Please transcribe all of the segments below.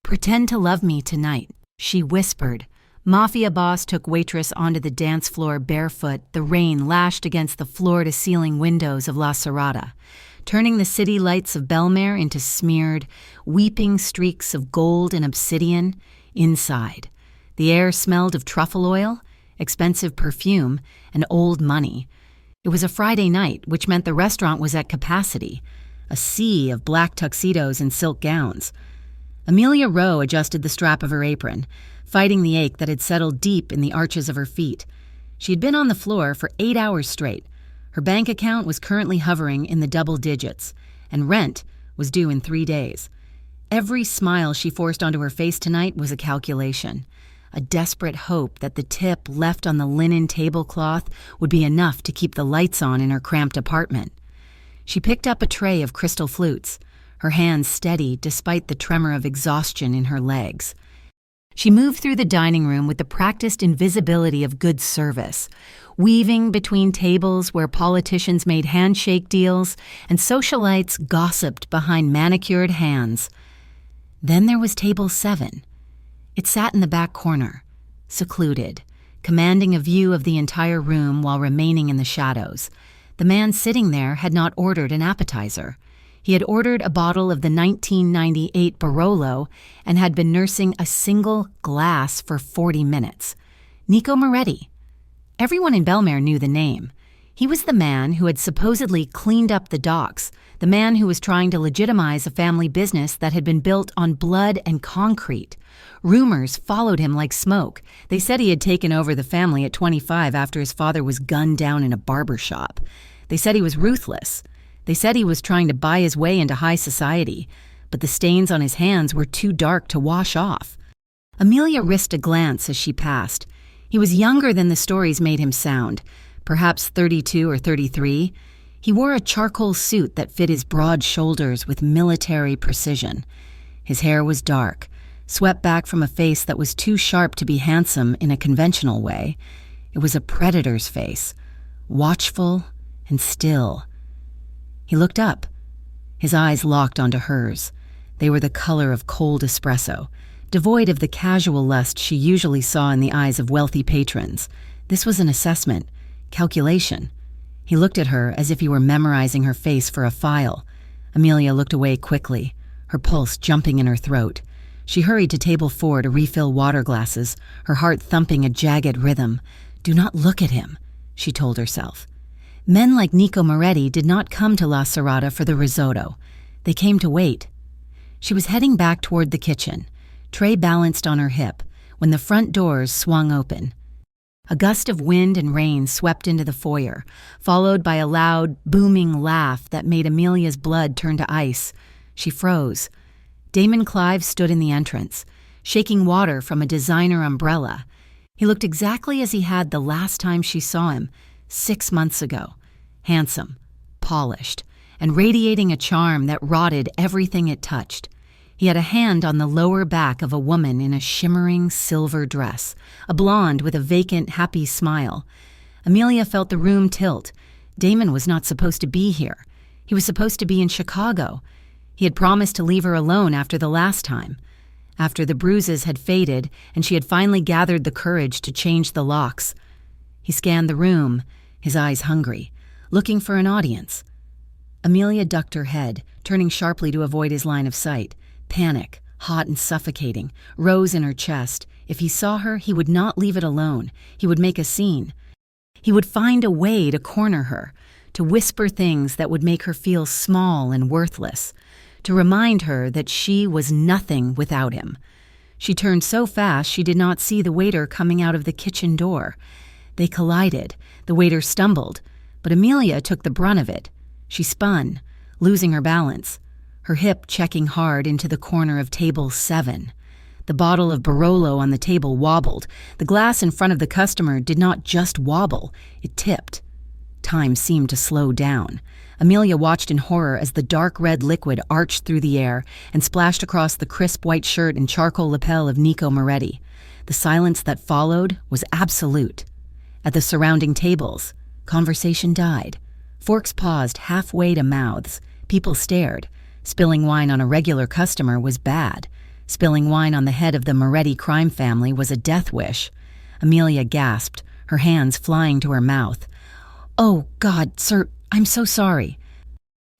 "Pretend to love me tonight," she whispered. Mafia boss took Waitress onto the dance floor barefoot. The rain lashed against the floor-to-ceiling windows of La Serrata, turning the city lights of Belmare into smeared, weeping streaks of gold and obsidian. Inside, the air smelled of truffle oil, expensive perfume, and old money. It was a Friday night, which meant the restaurant was at capacity, a sea of black tuxedos and silk gowns. Amelia Rowe adjusted the strap of her apron, fighting the ache that had settled deep in the arches of her feet. She had been on the floor for 8 hours straight. Her bank account was currently hovering in the double digits, and rent was due in 3 days. Every smile she forced onto her face tonight was a calculation, a desperate hope that the tip left on the linen tablecloth would be enough to keep the lights on in her cramped apartment. She picked up a tray of crystal flutes, her hands steady despite the tremor of exhaustion in her legs. She moved through the dining room with the practiced invisibility of good service, weaving between tables where politicians made handshake deals and socialites gossiped behind manicured hands. Then there was table 7. It sat in the back corner, secluded, commanding a view of the entire room while remaining in the shadows. The man sitting there had not ordered an appetizer. He had ordered a bottle of the 1998 Barolo and had been nursing a single glass for 40 minutes. Nico Moretti. Everyone in Belmare knew the name. He was the man who had supposedly cleaned up the docks, the man who was trying to legitimize a family business that had been built on blood and concrete. Rumors followed him like smoke. They said he had taken over the family at 25 after his father was gunned down in a barber shop. They said he was ruthless. They said he was trying to buy his way into high society, but the stains on his hands were too dark to wash off. Amelia risked a glance as she passed. He was younger than the stories made him sound, perhaps 32 or 33. He wore a charcoal suit that fit his broad shoulders with military precision. His hair was dark, swept back from a face that was too sharp to be handsome in a conventional way. It was a predator's face, watchful and still. He looked up. His eyes locked onto hers. They were the color of cold espresso, devoid of the casual lust she usually saw in the eyes of wealthy patrons. This was an assessment, calculation. He looked at her as if he were memorizing her face for a file. Amelia looked away quickly, her pulse jumping in her throat. She hurried to table 4 to refill water glasses, her heart thumping a jagged rhythm. "Do not look at him," she told herself. Men like Nico Moretti did not come to La Serrata for the risotto. They came to wait. She was heading back toward the kitchen, tray balanced on her hip, when the front doors swung open. A gust of wind and rain swept into the foyer, followed by a loud, booming laugh that made Amelia's blood turn to ice. She froze. Damon Clive stood in the entrance, shaking water from a designer umbrella. He looked exactly as he had the last time she saw him, 6 months ago. Handsome, polished, and radiating a charm that rotted everything it touched. He had a hand on the lower back of a woman in a shimmering silver dress, a blonde with a vacant, happy smile. Amelia felt the room tilt. Damon was not supposed to be here. He was supposed to be in Chicago. He had promised to leave her alone after the last time. After the bruises had faded and she had finally gathered the courage to change the locks. He scanned the room, his eyes hungry, looking for an audience. Amelia ducked her head, turning sharply to avoid his line of sight. Panic, hot and suffocating, rose in her chest. If he saw her, he would not leave it alone. He would make a scene. He would find a way to corner her, to whisper things that would make her feel small and worthless, to remind her that she was nothing without him. She turned so fast she did not see the waiter coming out of the kitchen door. They collided. The waiter stumbled, but Amelia took the brunt of it. She spun, losing her balance, her hip checking hard into the corner of table 7. The bottle of Barolo on the table wobbled. The glass in front of the customer did not just wobble, it tipped. Time seemed to slow down. Amelia watched in horror as the dark red liquid arched through the air and splashed across the crisp white shirt and charcoal lapel of Nico Moretti. The silence that followed was absolute. At the surrounding tables, conversation died. Forks paused halfway to mouths. People stared. Spilling wine on a regular customer was bad. Spilling wine on the head of the Moretti crime family was a death wish. Amelia gasped, her hands flying to her mouth. "Oh, God, sir, I'm so sorry."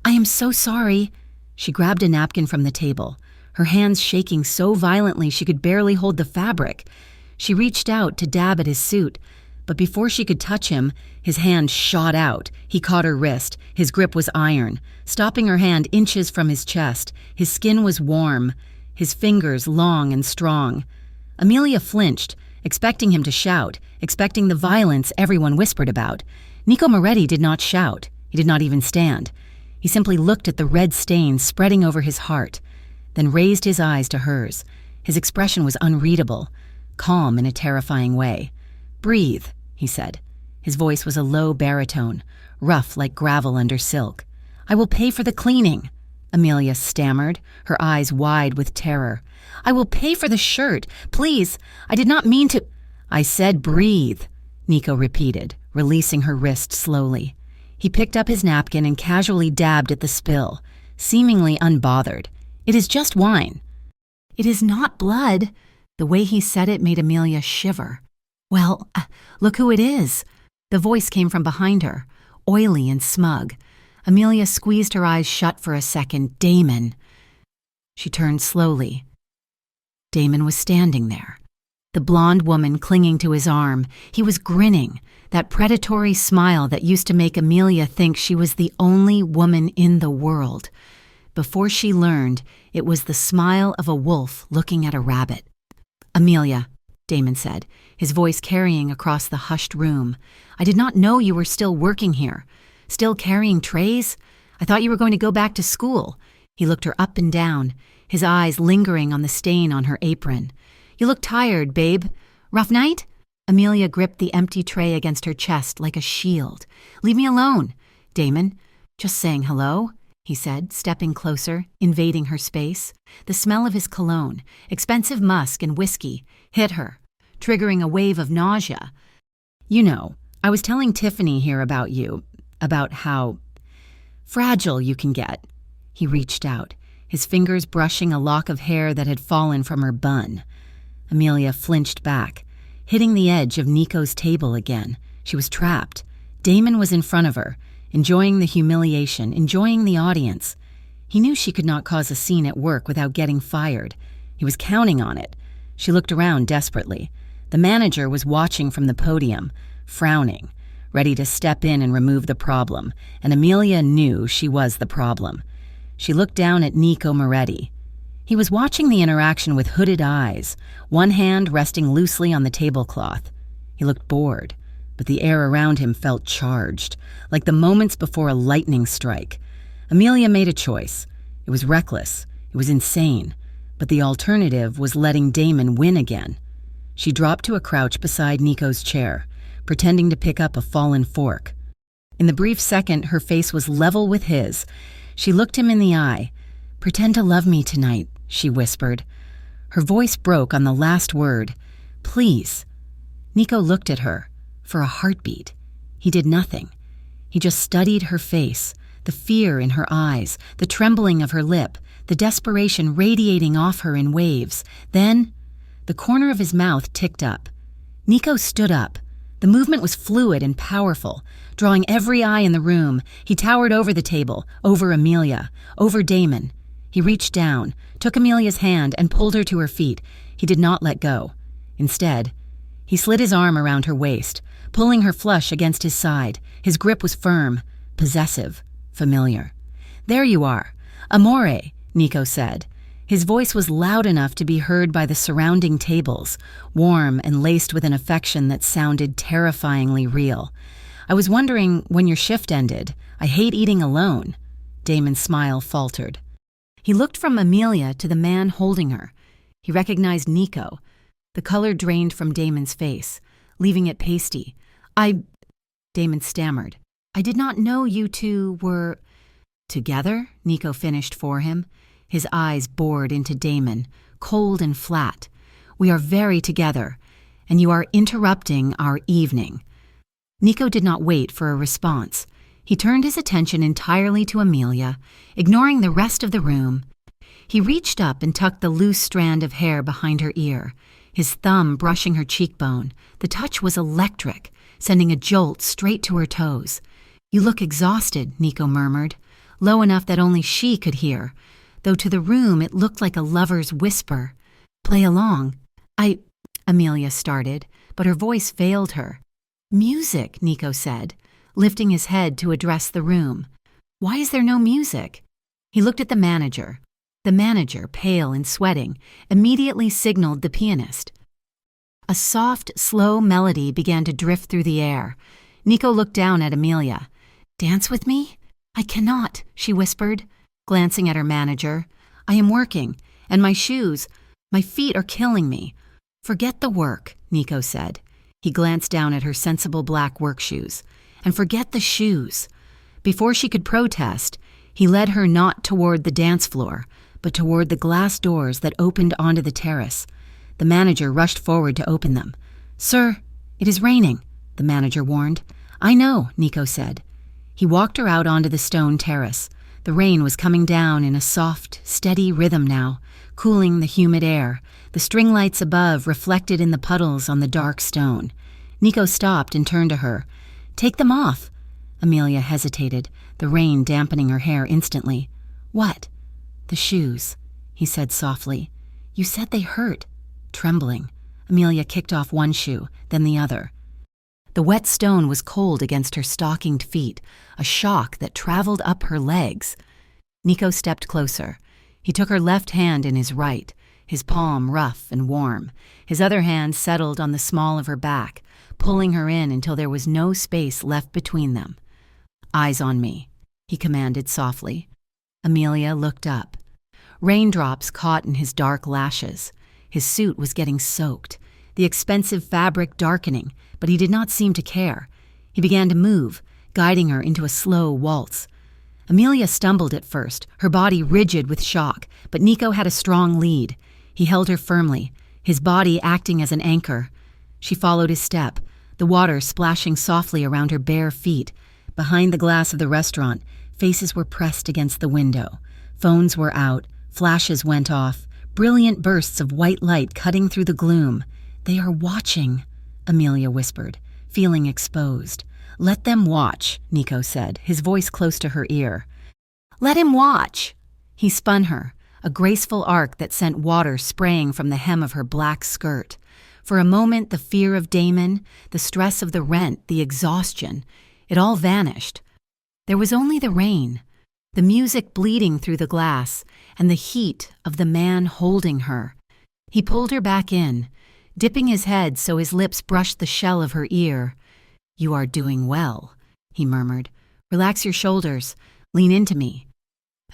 "I am so sorry." She grabbed a napkin from the table, her hands shaking so violently she could barely hold the fabric. She reached out to dab at his suit, but before she could touch him, his hand shot out. He caught her wrist. His grip was iron, stopping her hand inches from his chest. His skin was warm, his fingers long and strong. Amelia flinched, expecting him to shout, expecting the violence everyone whispered about. Nico Moretti did not shout. He did not even stand. He simply looked at the red stain spreading over his heart, then raised his eyes to hers. His expression was unreadable, calm in a terrifying way. "Breathe," he said. His voice was a low baritone, rough like gravel under silk. "I will pay for the cleaning," Amelia stammered, her eyes wide with terror. "I will pay for the shirt. Please, I did not mean to—" "I said breathe," Nico repeated, releasing her wrist slowly. He picked up his napkin and casually dabbed at the spill, seemingly unbothered. "It is just wine." "It is not blood." The way he said it made Amelia shiver. "Well, look who it is." The voice came from behind her, oily and smug. Amelia squeezed her eyes shut for a second. "Damon." She turned slowly. Damon was standing there, the blonde woman clinging to his arm. He was grinning, that predatory smile that used to make Amelia think she was the only woman in the world. Before she learned, it was the smile of a wolf looking at a rabbit. "Amelia," Damon said, his voice carrying across the hushed room, "I did not know you were still working here. Still carrying trays? I thought you were going to go back to school." He looked her up and down, his eyes lingering on the stain on her apron. "You look tired, babe. Rough night?" Amelia gripped the empty tray against her chest like a shield. "Leave me alone." "Damon, just saying hello," he said, stepping closer, invading her space. The smell of his cologne, expensive musk and whiskey, hit her, triggering a wave of nausea. "You know, I was telling Tiffany here about you, about how fragile you can get." He reached out, his fingers brushing a lock of hair that had fallen from her bun. Amelia flinched back, hitting the edge of Nico's table again. She was trapped. Damon was in front of her, enjoying the humiliation, enjoying the audience. He knew she could not cause a scene at work without getting fired. He was counting on it. She looked around desperately. The manager was watching from the podium, frowning, ready to step in and remove the problem, and Amelia knew she was the problem. She looked down at Nico Moretti. He was watching the interaction with hooded eyes, one hand resting loosely on the tablecloth. He looked bored, but the air around him felt charged, like the moments before a lightning strike. Amelia made a choice. It was reckless. It was insane. But the alternative was letting Damon win again. She dropped to a crouch beside Nico's chair, pretending to pick up a fallen fork. In the brief second her face was level with his, she looked him in the eye. "Pretend to love me tonight," she whispered. Her voice broke on the last word. "Please." Nico looked at her, for a heartbeat. He did nothing. He just studied her face, the fear in her eyes, the trembling of her lip, the desperation radiating off her in waves. Then, the corner of his mouth ticked up. Nico stood up. The movement was fluid and powerful, drawing every eye in the room. He towered over the table, over Amelia, over Damon. He reached down, took Amelia's hand, and pulled her to her feet. He did not let go. Instead, he slid his arm around her waist, pulling her flush against his side. His grip was firm, possessive, familiar. "There you are. Amore," Nico said. His voice was loud enough to be heard by the surrounding tables, warm and laced with an affection that sounded terrifyingly real. "I was wondering when your shift ended. I hate eating alone." Damon's smile faltered. He looked from Amelia to the man holding her. He recognized Nico. The color drained from Damon's face, leaving it pasty. Damon stammered. "I did not know you two were—" "Together?" Nico finished for him. His eyes bored into Damon, cold and flat. "We are very together, and you are interrupting our evening." Nico did not wait for a response. He turned his attention entirely to Amelia, ignoring the rest of the room. He reached up and tucked the loose strand of hair behind her ear, his thumb brushing her cheekbone. The touch was electric, sending a jolt straight to her toes. "You look exhausted," Nico murmured, low enough that only she could hear, though to the room it looked like a lover's whisper. "Play along." Amelia started, but her voice failed her. "Music," Nico said, lifting his head to address the room. "Why is there no music?" He looked at the manager. The manager, pale and sweating, immediately signaled the pianist. A soft, slow melody began to drift through the air. Nico looked down at Amelia. "Dance with me?" "I cannot," she whispered, glancing at her manager. "I am working, and my feet are killing me." "Forget the work," Nico said. He glanced down at her sensible black work shoes. "And forget the shoes." Before she could protest, he led her not toward the dance floor, but toward the glass doors that opened onto the terrace. The manager rushed forward to open them. "Sir, it is raining," the manager warned. "I know," Nico said. He walked her out onto the stone terrace. The rain was coming down in a soft, steady rhythm now, cooling the humid air, the string lights above reflected in the puddles on the dark stone. Nico stopped and turned to her. "Take them off." Amelia hesitated, the rain dampening her hair instantly. "What?" "The shoes," he said softly. "You said they hurt." Trembling, Amelia kicked off one shoe, then the other. The wet stone was cold against her stockinged feet, a shock that traveled up her legs. Nico stepped closer. He took her left hand in his right, his palm rough and warm. His other hand settled on the small of her back, pulling her in until there was no space left between them. "Eyes on me," he commanded softly. Amelia looked up. Raindrops caught in his dark lashes. His suit was getting soaked, the expensive fabric darkening, but he did not seem to care. He began to move, guiding her into a slow waltz. Amelia stumbled at first, her body rigid with shock, but Nico had a strong lead. He held her firmly, his body acting as an anchor. She followed his step, the water splashing softly around her bare feet. Behind the glass of the restaurant, faces were pressed against the window. Phones were out, flashes went off, brilliant bursts of white light cutting through the gloom. "They are watching," Amelia whispered, feeling exposed. "Let them watch," Nico said, his voice close to her ear. "Let him watch." He spun her, a graceful arc that sent water spraying from the hem of her black skirt. For a moment, the fear of Damon, the stress of the rent, the exhaustion, it all vanished. There was only the rain, the music bleeding through the glass, and the heat of the man holding her. He pulled her back in, dipping his head so his lips brushed the shell of her ear. "You are doing well," he murmured. "Relax your shoulders. Lean into me."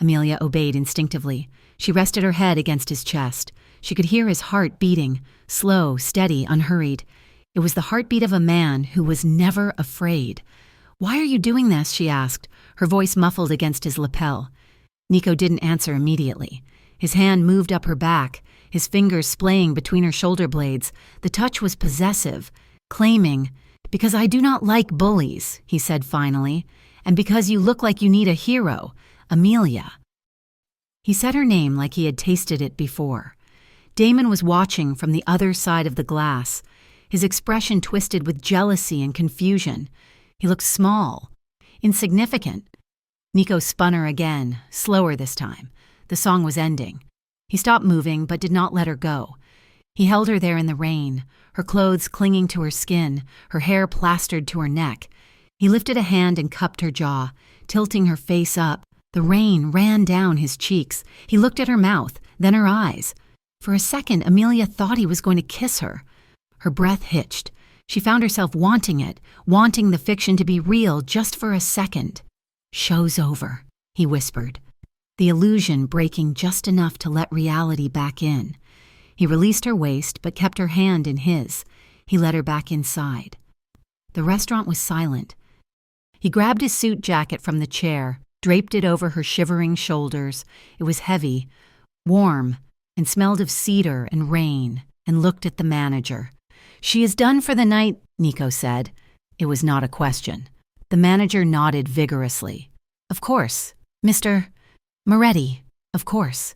Amelia obeyed instinctively. She rested her head against his chest. She could hear his heart beating, slow, steady, unhurried. It was the heartbeat of a man who was never afraid. "Why are you doing this?" she asked, her voice muffled against his lapel. Nico didn't answer immediately. His hand moved up her back, his fingers splaying between her shoulder blades. The touch was possessive, claiming, "Because I do not like bullies," he said finally, "and because you look like you need a hero, Amelia." He said her name like he had tasted it before. Damon was watching from the other side of the glass, his expression twisted with jealousy and confusion. He looked small, insignificant. Nico spun her again, slower this time. The song was ending. He stopped moving but did not let her go. He held her there in the rain, her clothes clinging to her skin, her hair plastered to her neck. He lifted a hand and cupped her jaw, tilting her face up. The rain ran down his cheeks. He looked at her mouth, then her eyes. For a second, Amelia thought he was going to kiss her. Her breath hitched. She found herself wanting it, wanting the fiction to be real just for a second. "Show's over," he whispered, the illusion breaking just enough to let reality back in. He released her waist but kept her hand in his. He led her back inside. The restaurant was silent. He grabbed his suit jacket from the chair, draped it over her shivering shoulders. It was heavy, warm, and smelled of cedar and rain, and looked at the manager. "She is done for the night," Nico said. It was not a question. The manager nodded vigorously. "Of course, Mr. Moretti, of course."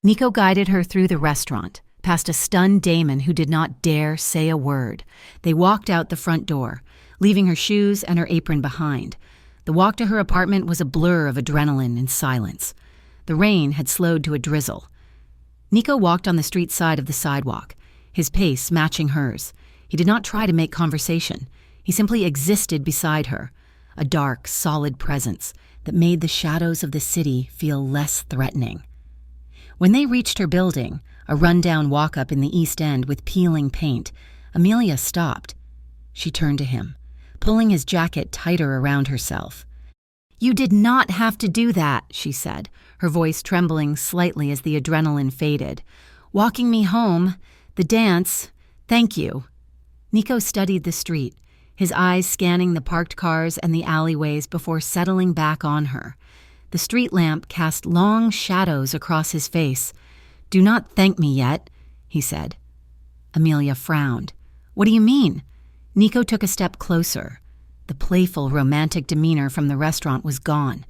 Nico guided her through the restaurant, past a stunned Damon who did not dare say a word. They walked out the front door, leaving her shoes and her apron behind. The walk to her apartment was a blur of adrenaline and silence. The rain had slowed to a drizzle. Nico walked on the street side of the sidewalk, his pace matching hers. He did not try to make conversation. He simply existed beside her, a dark, solid presence that made the shadows of the city feel less threatening. When they reached her building, a rundown walk-up in the East End with peeling paint, Amelia stopped. She turned to him, pulling his jacket tighter around herself. "You did not have to do that," she said, her voice trembling slightly as the adrenaline faded. "Walking me home, the dance, thank you." Nico studied the street, his eyes scanning the parked cars and the alleyways before settling back on her. The street lamp cast long shadows across his face. "Do not thank me yet," he said. Amelia frowned. "What do you mean?" Nico took a step closer. The playful, romantic demeanor from the restaurant was gone.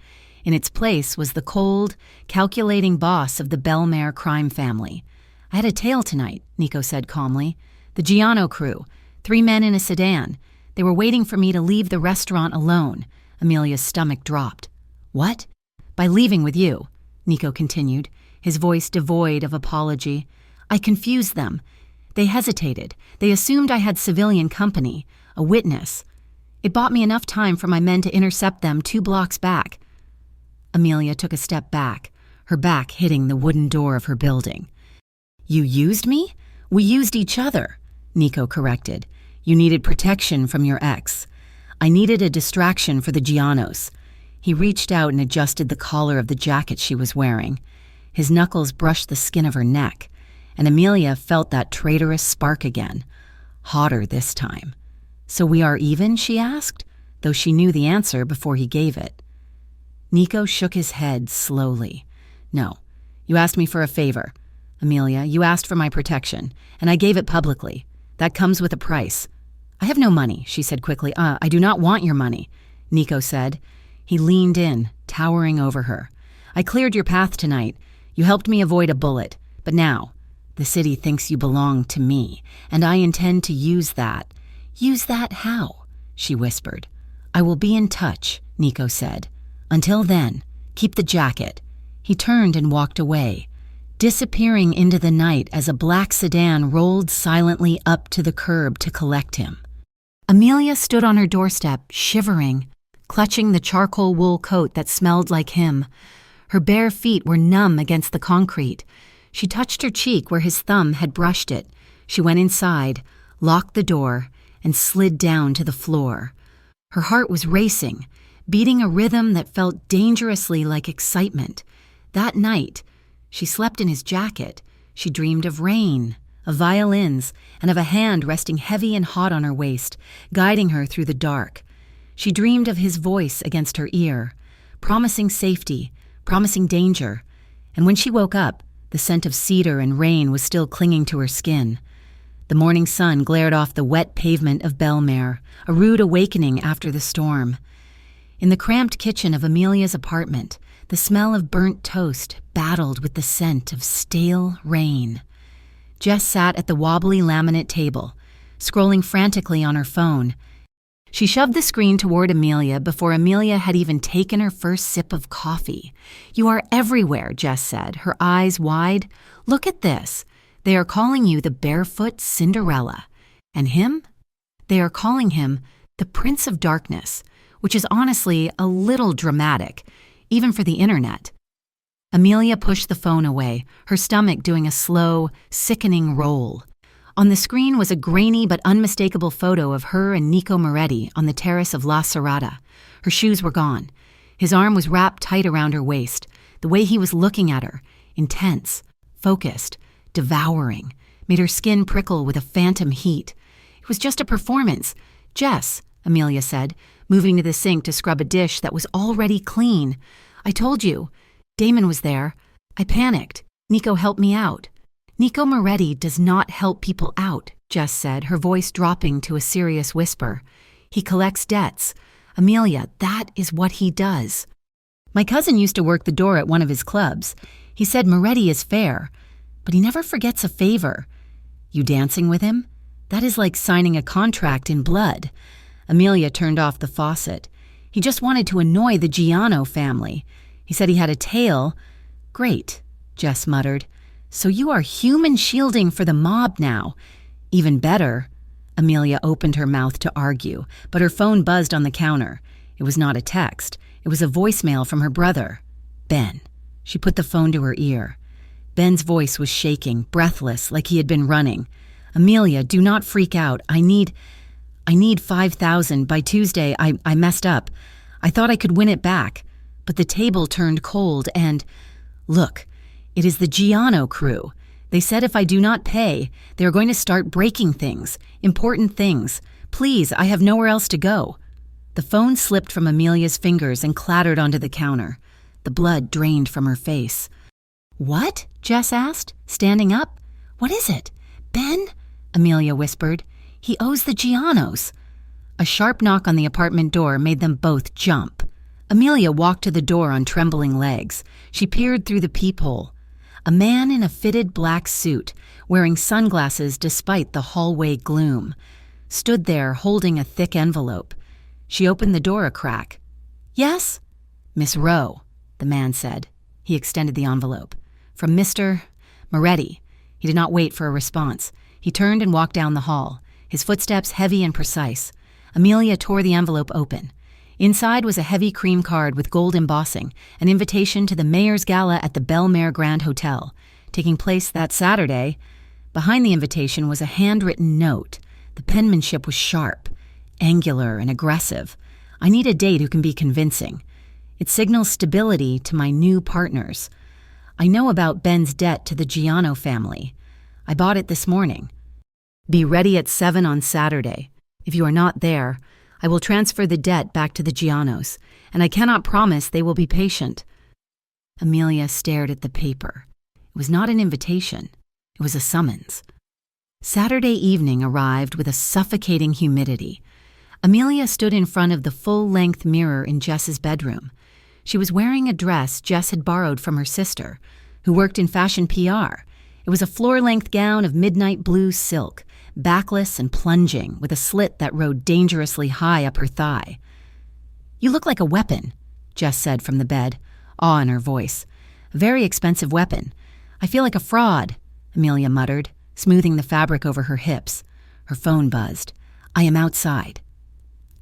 In its place was the cold, calculating boss of the Belmare crime family. "I had a tale tonight," Nico said calmly. "The Giano crew, 3 men in a sedan. They were waiting for me to leave the restaurant alone." Amelia's stomach dropped. "What?" "By leaving with you," Nico continued, his voice devoid of apology. "I confused them. They hesitated. They assumed I had civilian company, a witness. It bought me enough time for my men to intercept them 2 blocks back." Amelia took a step back, her back hitting the wooden door of her building. "You used me? We used each other," Nico corrected. "You needed protection from your ex. I needed a distraction for the Gianos." He reached out and adjusted the collar of the jacket she was wearing. His knuckles brushed the skin of her neck, and Amelia felt that traitorous spark again, hotter this time. "So we are even?" she asked, though she knew the answer before he gave it. Nico shook his head slowly. "No, you asked me for a favor. Amelia, you asked for my protection, and I gave it publicly. That comes with a price." "I have no money," she said quickly. I do not want your money," Nico said. He leaned in, towering over her. "I cleared your path tonight. You helped me avoid a bullet. But now, the city thinks you belong to me, and I intend to use that." "Use that how?" she whispered. "I will be in touch," Nico said. "Until then, keep the jacket." He turned and walked away, disappearing into the night as a black sedan rolled silently up to the curb to collect him. Amelia stood on her doorstep, shivering, clutching the charcoal wool coat that smelled like him. Her bare feet were numb against the concrete. She touched her cheek where his thumb had brushed it. She went inside, locked the door, and slid down to the floor. Her heart was racing, beating a rhythm that felt dangerously like excitement. That night, she slept in his jacket. She dreamed of rain, of violins, and of a hand resting heavy and hot on her waist, guiding her through the dark. She dreamed of his voice against her ear, promising safety, promising danger. And when she woke up, the scent of cedar and rain was still clinging to her skin. The morning sun glared off the wet pavement of Belmare, a rude awakening after the storm. In the cramped kitchen of Amelia's apartment, the smell of burnt toast battled with the scent of stale rain. Jess sat at the wobbly laminate table, scrolling frantically on her phone. She shoved the screen toward Amelia before Amelia had even taken her first sip of coffee. "You are everywhere," Jess said, her eyes wide. "Look at this. They are calling you the Barefoot Cinderella. And him? They are calling him the Prince of Darkness, which is honestly a little dramatic, even for the internet." Amelia pushed the phone away, her stomach doing a slow, sickening roll. On the screen was a grainy but unmistakable photo of her and Nico Moretti on the terrace of La Serrata. Her shoes were gone. His arm was wrapped tight around her waist. The way he was looking at her, intense, focused, devouring, made her skin prickle with a phantom heat. It was just a performance. "Jess," Amelia said, moving to the sink to scrub a dish that was already clean. "I told you. Damon was there. I panicked. Nico helped me out." "Nico Moretti does not help people out," Jess said, her voice dropping to a serious whisper. "He collects debts. Amelia, that is what he does. My cousin used to work the door at one of his clubs. He said Moretti is fair, but he never forgets a favor. You dancing with him? That is like signing a contract in blood. Amelia turned off the faucet. He just wanted to annoy the Giano family. He said he had a tail. Great, Jess muttered. So you are human shielding for the mob now. Even better. Amelia opened her mouth to argue, but her phone buzzed on the counter. It was not a text. It was a voicemail from her brother, Ben. She put the phone to her ear. Ben's voice was shaking, breathless, like he had been running. Amelia, do not freak out. I need $5,000. By Tuesday, I messed up. I thought I could win it back, but the table turned cold and... Look, it is the Giano crew. They said if I do not pay, they are going to start breaking things, important things. Please, I have nowhere else to go. The phone slipped from Amelia's fingers and clattered onto the counter. The blood drained from her face. What? Jess asked, standing up. What is it? Ben? Amelia whispered. He owes the Gianos. A sharp knock on the apartment door made them both jump. Amelia walked to the door on trembling legs. She peered through the peephole. A man in a fitted black suit, wearing sunglasses despite the hallway gloom, stood there holding a thick envelope. She opened the door a crack. Yes? Miss Rowe, the man said. He extended the envelope. From Mr. Moretti. He did not wait for a response. He turned and walked down the hall, his footsteps heavy and precise. Amelia tore the envelope open. Inside was a heavy cream card with gold embossing, an invitation to the Mayor's Gala at the Belmare Grand Hotel, taking place that Saturday. Behind the invitation was a handwritten note. The penmanship was sharp, angular, and aggressive. I need a date who can be convincing. It signals stability to my new partners. I know about Ben's debt to the Giano family. I bought it this morning. Be ready at 7 on Saturday. If you are not there, I will transfer the debt back to the Gianos, and I cannot promise they will be patient. Amelia stared at the paper. It was not an invitation. It was a summons. Saturday evening arrived with a suffocating humidity. Amelia stood in front of the full-length mirror in Jess's bedroom. She was wearing a dress Jess had borrowed from her sister, who worked in fashion PR. It was a floor-length gown of midnight blue silk, backless and plunging, with a slit that rode dangerously high up her thigh. You look like a weapon, Jess said from the bed, awe in her voice. A very expensive weapon. I feel like a fraud, Amelia muttered, smoothing the fabric over her hips. Her phone buzzed. I am outside.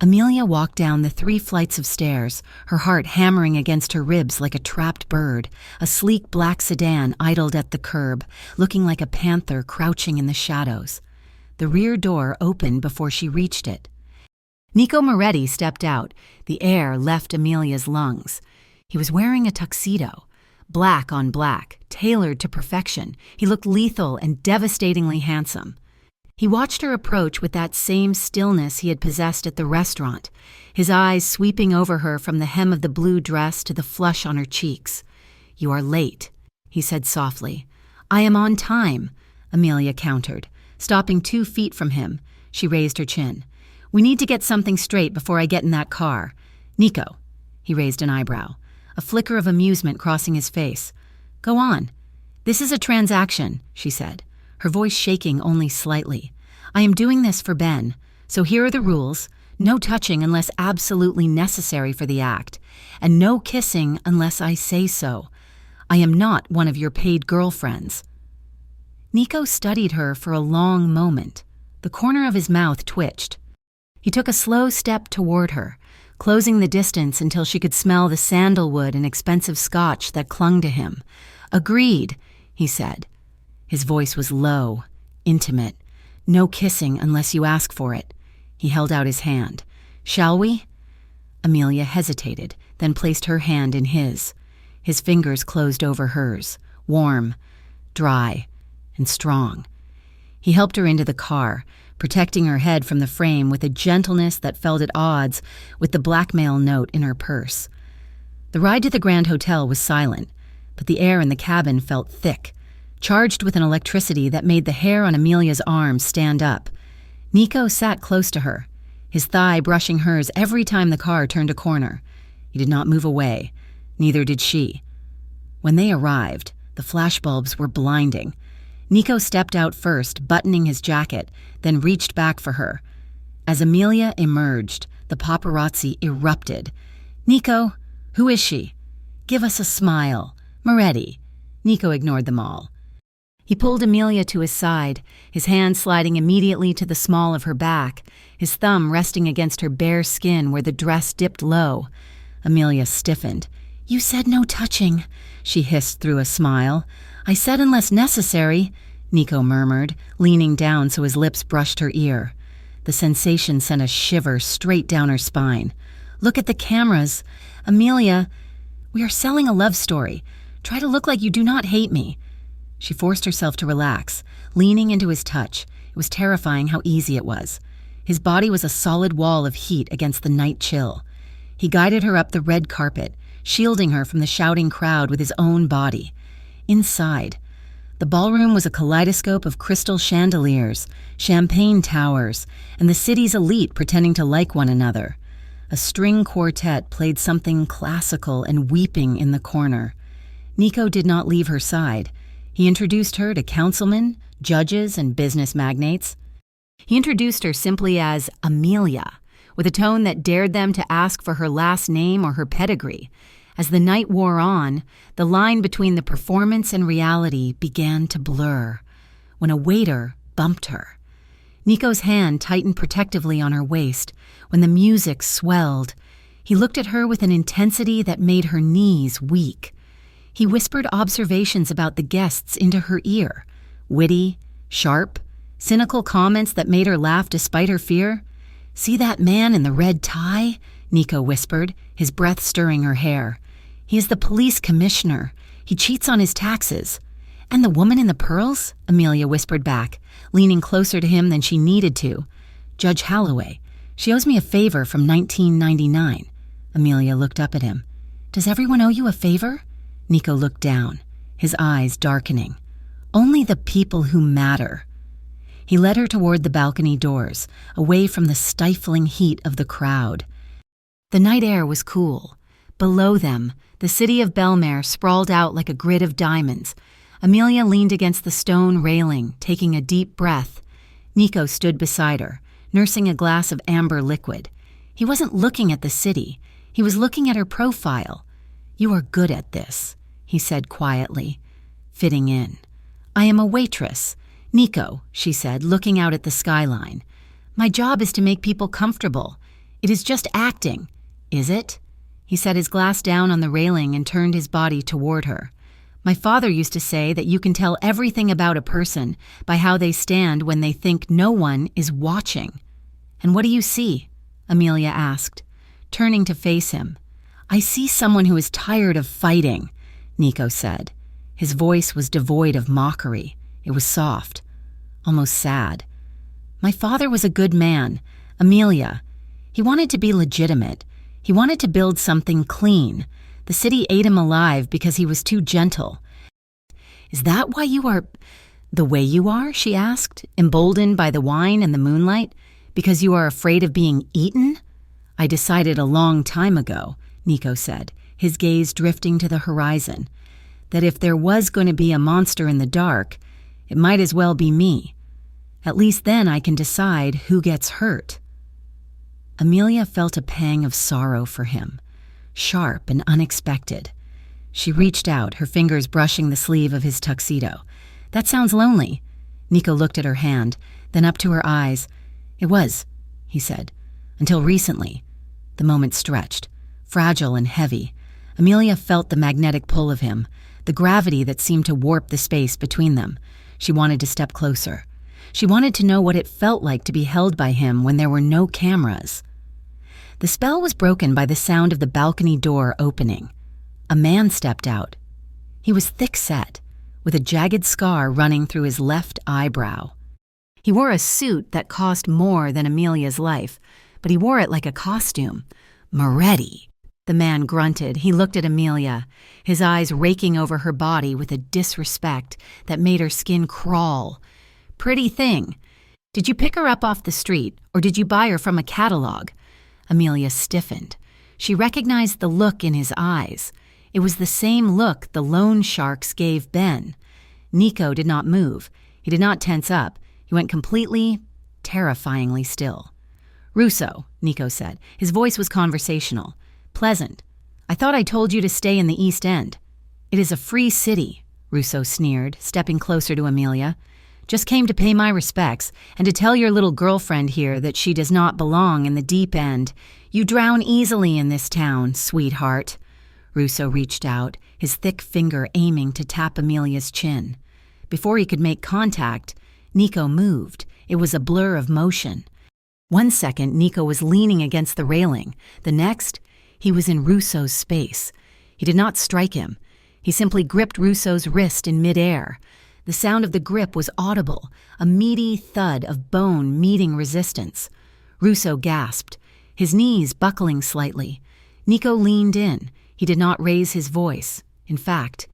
Amelia walked down the 3 flights of stairs, her heart hammering against her ribs like a trapped bird. A sleek black sedan idled at the curb, looking like a panther crouching in the shadows. The rear door opened before she reached it. Nico Moretti stepped out. The air left Amelia's lungs. He was wearing a tuxedo, black on black, tailored to perfection. He looked lethal and devastatingly handsome. He watched her approach with that same stillness he had possessed at the restaurant, his eyes sweeping over her from the hem of the blue dress to the flush on her cheeks. You are late, he said softly. I am on time, Amelia countered. Stopping 2 feet from him, she raised her chin. We need to get something straight before I get in that car. Nico, he raised an eyebrow, a flicker of amusement crossing his face. Go on. This is a transaction, she said, her voice shaking only slightly. I am doing this for Ben, so here are the rules. No touching unless absolutely necessary for the act, and no kissing unless I say so. I am not one of your paid girlfriends. Nico studied her for a long moment. The corner of his mouth twitched. He took a slow step toward her, closing the distance until she could smell the sandalwood and expensive scotch that clung to him. Agreed, he said. His voice was low, intimate. No kissing unless you ask for it. He held out his hand. Shall we? Amelia hesitated, then placed her hand in his. His fingers closed over hers, warm, dry, and strong. He helped her into the car, protecting her head from the frame with a gentleness that felt at odds with the blackmail note in her purse. The ride to the Grand Hotel was silent, but the air in the cabin felt thick, charged with an electricity that made the hair on Amelia's arms stand up. Nico sat close to her, his thigh brushing hers every time the car turned a corner. He did not move away, neither did she. When they arrived, The flashbulbs were blinding. Nico stepped out first, buttoning his jacket, then reached back for her. As Amelia emerged, the paparazzi erupted. "Nico, who is she? Give us a smile. Moretti." Nico ignored them all. He pulled Amelia to his side, his hand sliding immediately to the small of her back, his thumb resting against her bare skin where the dress dipped low. Amelia stiffened. "You said no touching," she hissed through a smile. "I said unless necessary," Nico murmured, leaning down so his lips brushed her ear. The sensation sent a shiver straight down her spine. "Look at the cameras. Amelia, we are selling a love story. Try to look like you do not hate me." She forced herself to relax, leaning into his touch. It was terrifying how easy it was. His body was a solid wall of heat against the night chill. He guided her up the red carpet, shielding her from the shouting crowd with his own body. Inside, the ballroom was a kaleidoscope of crystal chandeliers, champagne towers, and the city's elite pretending to like one another. A string quartet played something classical and weeping in the corner. Nico did not leave her side. He introduced her to councilmen, judges, and business magnates. He introduced her simply as Amelia, with a tone that dared them to ask for her last name or her pedigree. As the night wore on, the line between the performance and reality began to blur, when a waiter bumped her. Nico's hand tightened protectively on her waist. When the music swelled, he looked at her with an intensity that made her knees weak. He whispered observations about the guests into her ear, witty, sharp, cynical comments that made her laugh despite her fear. "See that man in the red tie?" Nico whispered, his breath stirring her hair. "He is the police commissioner. He cheats on his taxes." "And the woman in the pearls?" Amelia whispered back, leaning closer to him than she needed to. "Judge Holloway. She owes me a favor from 1999. Amelia looked up at him. "Does everyone owe you a favor?" Nico looked down, his eyes darkening. "Only the people who matter." He led her toward the balcony doors, away from the stifling heat of the crowd. The night air was cool. Below them, the city of Belmare sprawled out like a grid of diamonds. Amelia leaned against the stone railing, taking a deep breath. Nico stood beside her, nursing a glass of amber liquid. He wasn't looking at the city. He was looking at her profile. "You are good at this," he said quietly, fitting in. "I am a waitress. Nico," she said, looking out at the skyline. "My job is to make people comfortable. It is just acting." "Is it?" He set his glass down on the railing and turned his body toward her. "My father used to say that you can tell everything about a person by how they stand when they think no one is watching." "And what do you see?" Amelia asked, turning to face him. "I see someone who is tired of fighting," Nico said. His voice was devoid of mockery. It was soft, almost sad. "My father was a good man, Amelia. He wanted to be legitimate. He wanted to build something clean. The city ate him alive because he was too gentle." "Is that why you are the way you are?" she asked, emboldened by the wine and the moonlight. "Because you are afraid of being eaten?" "I decided a long time ago," Nico said, his gaze drifting to the horizon, "that if there was going to be a monster in the dark, it might as well be me. At least then I can decide who gets hurt." Amelia felt a pang of sorrow for him, sharp and unexpected. She reached out, her fingers brushing the sleeve of his tuxedo. "That sounds lonely." Nico looked at her hand, then up to her eyes. "It was," he said, "until recently." The moment stretched, fragile and heavy. Amelia felt the magnetic pull of him, the gravity that seemed to warp the space between them. She wanted to step closer. She wanted to know what it felt like to be held by him when there were no cameras. The spell was broken by the sound of the balcony door opening. A man stepped out. He was thick-set, with a jagged scar running through his left eyebrow. He wore a suit that cost more than Amelia's life, but he wore it like a costume. "Moretti," the man grunted. He looked at Amelia, his eyes raking over her body with a disrespect that made her skin crawl. "Pretty thing. Did you pick her up off the street, or did you buy her from a catalog?" Amelia stiffened. She recognized the look in his eyes. It was the same look the loan sharks gave Ben. Nico did not move. He did not tense up. He went completely, terrifyingly still. "Russo," Nico said. His voice was conversational. "Pleasant. I thought I told you to stay in the East End." "It is a free city," Russo sneered, stepping closer to Amelia. "Just came to pay my respects and to tell your little girlfriend here that she does not belong in the deep end. You drown easily in this town, sweetheart." Russo reached out, his thick finger aiming to tap Amelia's chin. Before he could make contact, Nico moved. It was a blur of motion. One second, Nico was leaning against the railing. The next, he was in Russo's space. He did not strike him. He simply gripped Russo's wrist in midair. The sound of the grip was audible, a meaty thud of bone meeting resistance. Russo gasped, his knees buckling slightly. Nico leaned in. He did not raise his voice. In fact,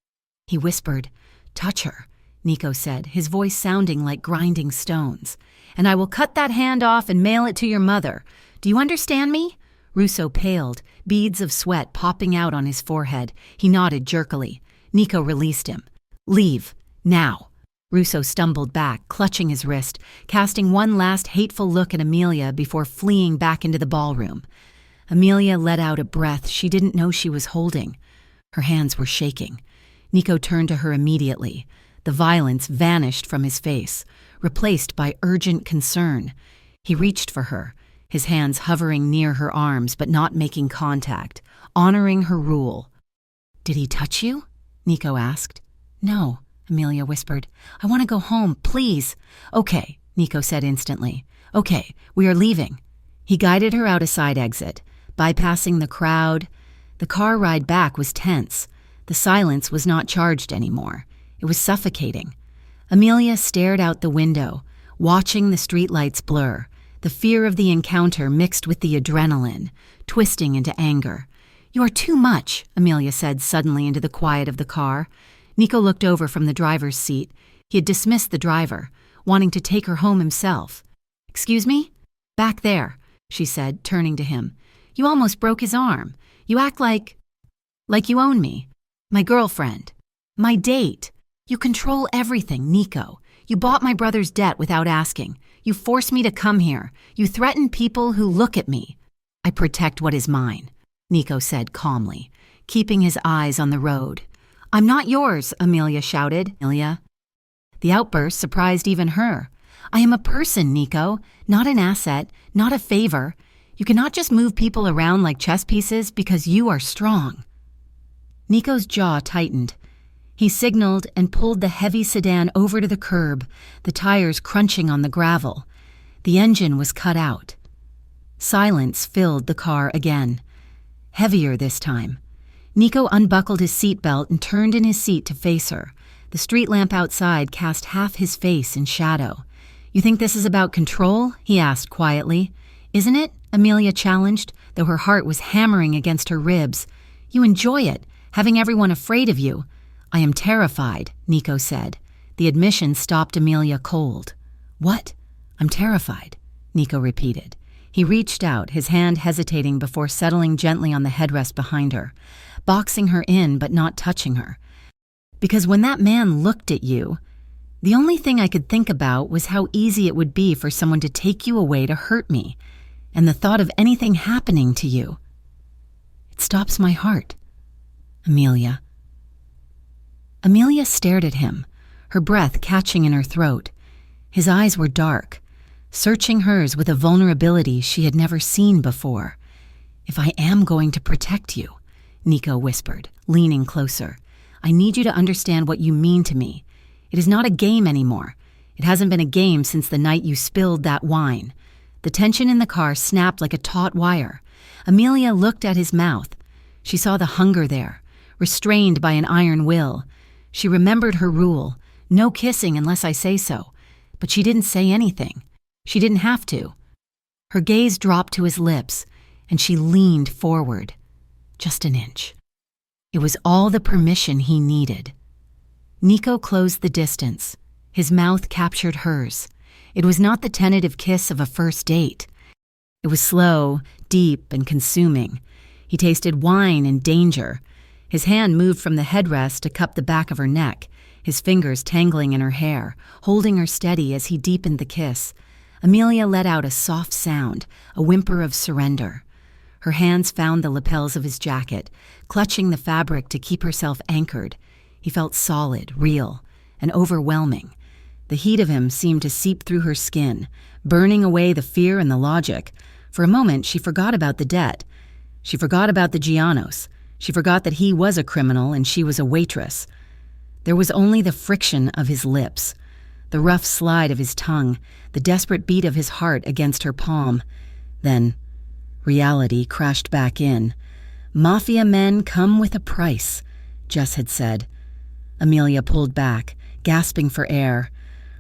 he whispered, "Touch her," Nico said, his voice sounding like grinding stones. "And I will cut that hand off and mail it to your mother. Do you understand me?" Russo paled, beads of sweat popping out on his forehead. He nodded jerkily. Nico released him. "Leave. Now." Russo stumbled back, clutching his wrist, casting one last hateful look at Amelia before fleeing back into the ballroom. Amelia let out a breath she didn't know she was holding. Her hands were shaking. Nico turned to her immediately. The violence vanished from his face, replaced by urgent concern. He reached for her, his hands hovering near her arms but not making contact, honoring her rule. "Did he touch you?" Nico asked. "No," Amelia whispered. "I want to go home, please." "Okay," Nico said instantly. "Okay, we are leaving." He guided her out a side exit, bypassing the crowd. The car ride back was tense. The silence was not charged anymore. It was suffocating. Amelia stared out the window, watching the streetlights blur, the fear of the encounter mixed with the adrenaline, twisting into anger. "You are too much," Amelia said suddenly into the quiet of the car. Nico looked over from the driver's seat. He had dismissed the driver, wanting to take her home himself. "Excuse me?" "Back there," she said, turning to him. "You almost broke his arm. You act like you own me. My girlfriend. My date. You control everything, Nico. You bought my brother's debt without asking. You force me to come here. You threaten people who look at me." "I protect what is mine," Nico said calmly, keeping his eyes on the road. "I'm not yours," Amelia shouted. "Amelia." The outburst surprised even her. "I am a person, Nico, not an asset, not a favor. You cannot just move people around like chess pieces because you are strong." Nico's jaw tightened. He signaled and pulled the heavy sedan over to the curb, the tires crunching on the gravel. The engine was cut out. Silence filled the car again. Heavier this time. Nico unbuckled his seatbelt and turned in his seat to face her. The street lamp outside cast half his face in shadow. "You think this is about control?" he asked quietly. "Isn't it?" Amelia challenged, though her heart was hammering against her ribs. "You enjoy it, having everyone afraid of you." "I am terrified," Nico said. The admission stopped Amelia cold. "What?" "I'm terrified," Nico repeated. He reached out, his hand hesitating before settling gently on the headrest behind her, boxing her in but not touching her. "Because when that man looked at you, the only thing I could think about was how easy it would be for someone to take you away to hurt me, and the thought of anything happening to you. It stops my heart." "Amelia." Amelia stared at him, her breath catching in her throat. His eyes were dark, searching hers with a vulnerability she had never seen before. "If I am going to protect you," Nico whispered, leaning closer, "I need you to understand what you mean to me. It is not a game anymore. It hasn't been a game since the night you spilled that wine." The tension in the car snapped like a taut wire. Amelia looked at his mouth. She saw the hunger there, restrained by an iron will. She remembered her rule, no kissing unless I say so, but she didn't say anything. She didn't have to. Her gaze dropped to his lips, and she leaned forward, just an inch. It was all the permission he needed. Nico closed the distance. His mouth captured hers. It was not the tentative kiss of a first date. It was slow, deep, and consuming. He tasted wine and danger. His hand moved from the headrest to cup the back of her neck, his fingers tangling in her hair, holding her steady as he deepened the kiss. Amelia let out a soft sound, a whimper of surrender. Her hands found the lapels of his jacket, clutching the fabric to keep herself anchored. He felt solid, real, and overwhelming. The heat of him seemed to seep through her skin, burning away the fear and the logic. For a moment, she forgot about the debt. She forgot about the Gianos. She forgot that he was a criminal and she was a waitress. There was only the friction of his lips, the rough slide of his tongue, the desperate beat of his heart against her palm. Then, reality crashed back in. "Mafia men come with a price," Jess had said. Amelia pulled back, gasping for air.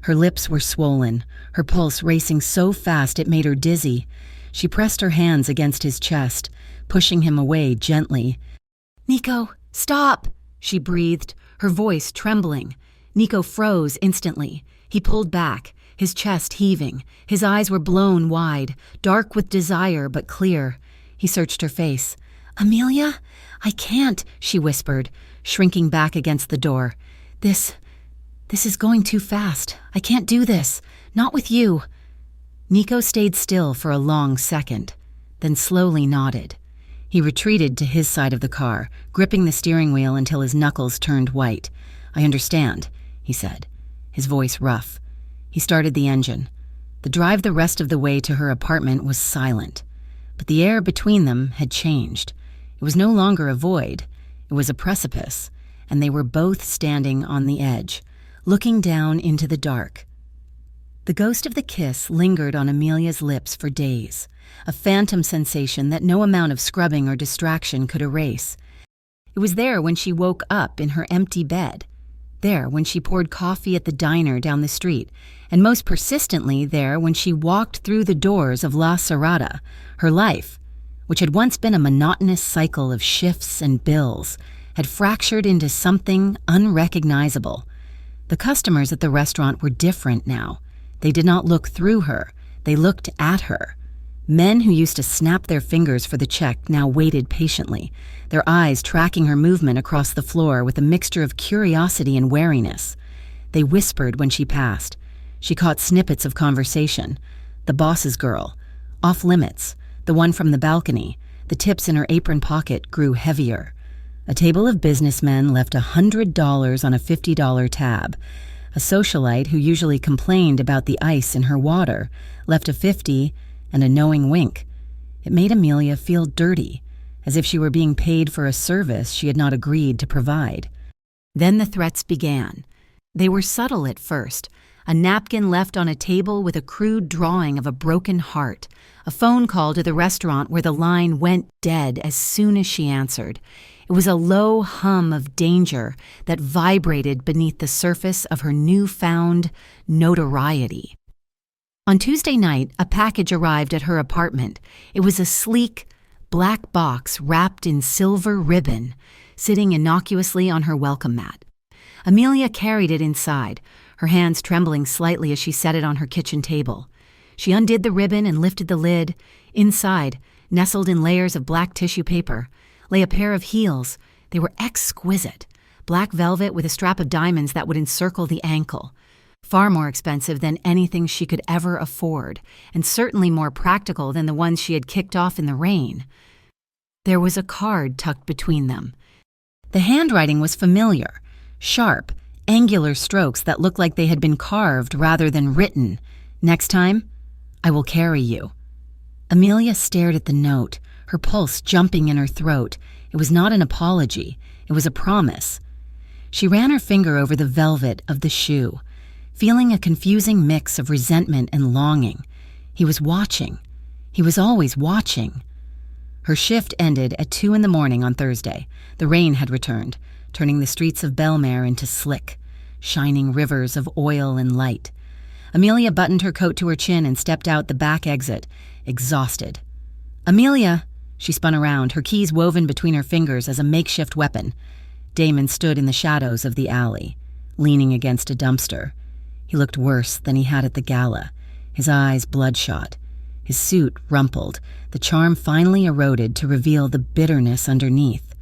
Her lips were swollen, her pulse racing so fast it made her dizzy. She pressed her hands against his chest, pushing him away gently. "Nico, stop!" she breathed, her voice trembling. Nico froze instantly. He pulled back, his chest heaving. His eyes were blown wide, dark with desire but clear. He searched her face. "Amelia? I can't," she whispered, shrinking back against the door. This is going too fast. I can't do this. Not with you." Nico stayed still for a long second, then slowly nodded. He retreated to his side of the car, gripping the steering wheel until his knuckles turned white. "I understand," he said, his voice rough. He started the engine. The drive the rest of the way to her apartment was silent, but the air between them had changed. It was no longer a void. It was a precipice, and they were both standing on the edge, looking down into the dark. The ghost of the kiss lingered on Amelia's lips for days, a phantom sensation that no amount of scrubbing or distraction could erase. It was there when she woke up in her empty bed, there when she poured coffee at the diner down the street, and most persistently there when she walked through the doors of La Serrata. Her life, which had once been a monotonous cycle of shifts and bills, had fractured into something unrecognizable. The customers at the restaurant were different now. They did not look through her. They looked at her. Men who used to snap their fingers for the check now waited patiently, their eyes tracking her movement across the floor with a mixture of curiosity and wariness. They whispered when she passed. She caught snippets of conversation. The boss's girl, off limits, the one from the balcony. The tips in her apron pocket grew heavier. A table of businessmen left $100 on a $50 tab. A socialite who usually complained about the ice in her water left a $50 and a knowing wink. It made Amelia feel dirty, as if she were being paid for a service she had not agreed to provide. Then the threats began. They were subtle at first. A napkin left on a table with a crude drawing of a broken heart. A phone call to the restaurant where the line went dead as soon as she answered. It was a low hum of danger that vibrated beneath the surface of her newfound notoriety. On Tuesday night, a package arrived at her apartment. It was a sleek, black box wrapped in silver ribbon, sitting innocuously on her welcome mat. Amelia carried it inside, her hands trembling slightly as she set it on her kitchen table. She undid the ribbon and lifted the lid. Inside, nestled in layers of black tissue paper, lay a pair of heels. They were exquisite, black velvet with a strap of diamonds that would encircle the ankle. Far more expensive than anything she could ever afford, and certainly more practical than the ones she had kicked off in the rain. There was a card tucked between them. The handwriting was familiar, sharp, angular strokes that looked like they had been carved rather than written. "Next time, I will carry you." Amelia stared at the note, her pulse jumping in her throat. It was not an apology. It was a promise. She ran her finger over the velvet of the shoe, feeling a confusing mix of resentment and longing. He was watching. He was always watching. Her shift ended at 2 a.m. on Thursday. The rain had returned, turning the streets of Belmare into slick, shining rivers of oil and light. Amelia buttoned her coat to her chin and stepped out the back exit, exhausted. "Amelia!" She spun around, her keys woven between her fingers as a makeshift weapon. Damon stood in the shadows of the alley, leaning against a dumpster. He looked worse than he had at the gala, his eyes bloodshot, his suit rumpled, the charm finally eroded to reveal the bitterness underneath.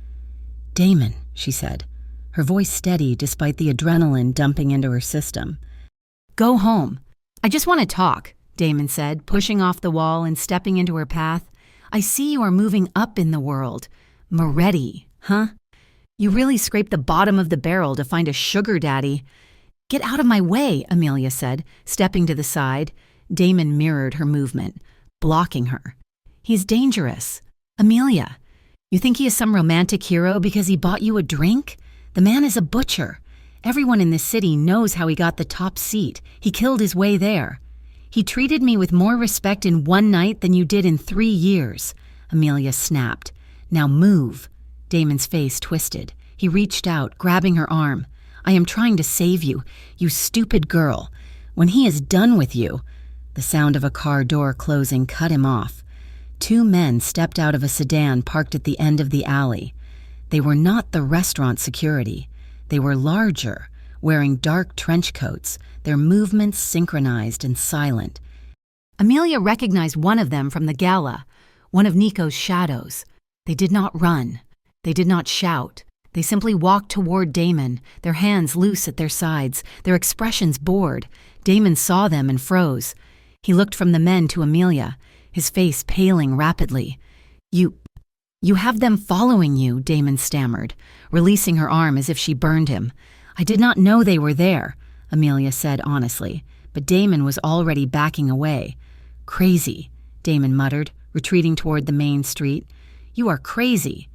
"Damon," she said, her voice steady despite the adrenaline dumping into her system. Go home. I just want to talk, Damon said, pushing off the wall and stepping into her path. I see you are moving up in the world. Moretti, huh? You really scraped the bottom of the barrel to find a sugar daddy. Get out of my way, Amelia said, stepping to the side. Damon mirrored her movement, blocking her. He's dangerous. Amelia, you think he is some romantic hero because he bought you a drink? The man is a butcher. Everyone in this city knows how he got the top seat. He killed his way there. He treated me with more respect in one night than you did in 3 years, Amelia snapped. Now move. Damon's face twisted. He reached out, grabbing her arm. I am trying to save you, you stupid girl. When he is done with you... The sound of a car door closing cut him off. 2 men stepped out of a sedan parked at the end of the alley. They were not the restaurant security. They were larger, wearing dark trench coats, their movements synchronized and silent. Amelia recognized one of them from the gala, one of Nico's shadows. They did not run. They did not shout. They simply walked toward Damon, their hands loose at their sides, their expressions bored. Damon saw them and froze. He looked from the men to Amelia, his face paling rapidly. You have them following you, Damon stammered, releasing her arm as if she burned him. I did not know they were there, Amelia said honestly, but Damon was already backing away. Crazy, Damon muttered, retreating toward the main street. You are crazy.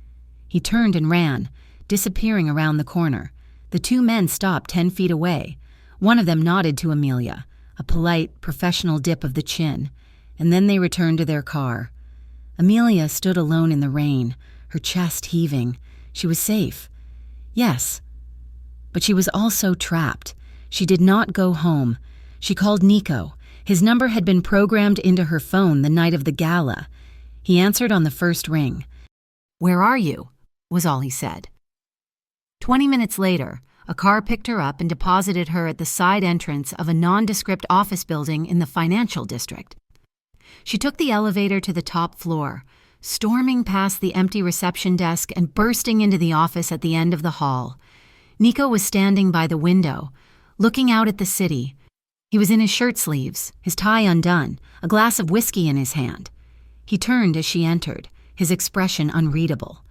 He turned and ran, disappearing around the corner. The 2 men stopped 10 feet away. One of them nodded to Amelia, a polite, professional dip of the chin, and then they returned to their car. Amelia stood alone in the rain, her chest heaving. She was safe. Yes. But she was also trapped. She did not go home. She called Nico. His number had been programmed into her phone the night of the gala. He answered on the first ring. Where are you? Was all he said. 20 minutes later, a car picked her up and deposited her at the side entrance of a nondescript office building in the financial district. She took the elevator to the top floor, storming past the empty reception desk and bursting into the office at the end of the hall. Nico was standing by the window, looking out at the city. He was in his shirt sleeves, his tie undone, a glass of whiskey in his hand. He turned as she entered, his expression unreadable.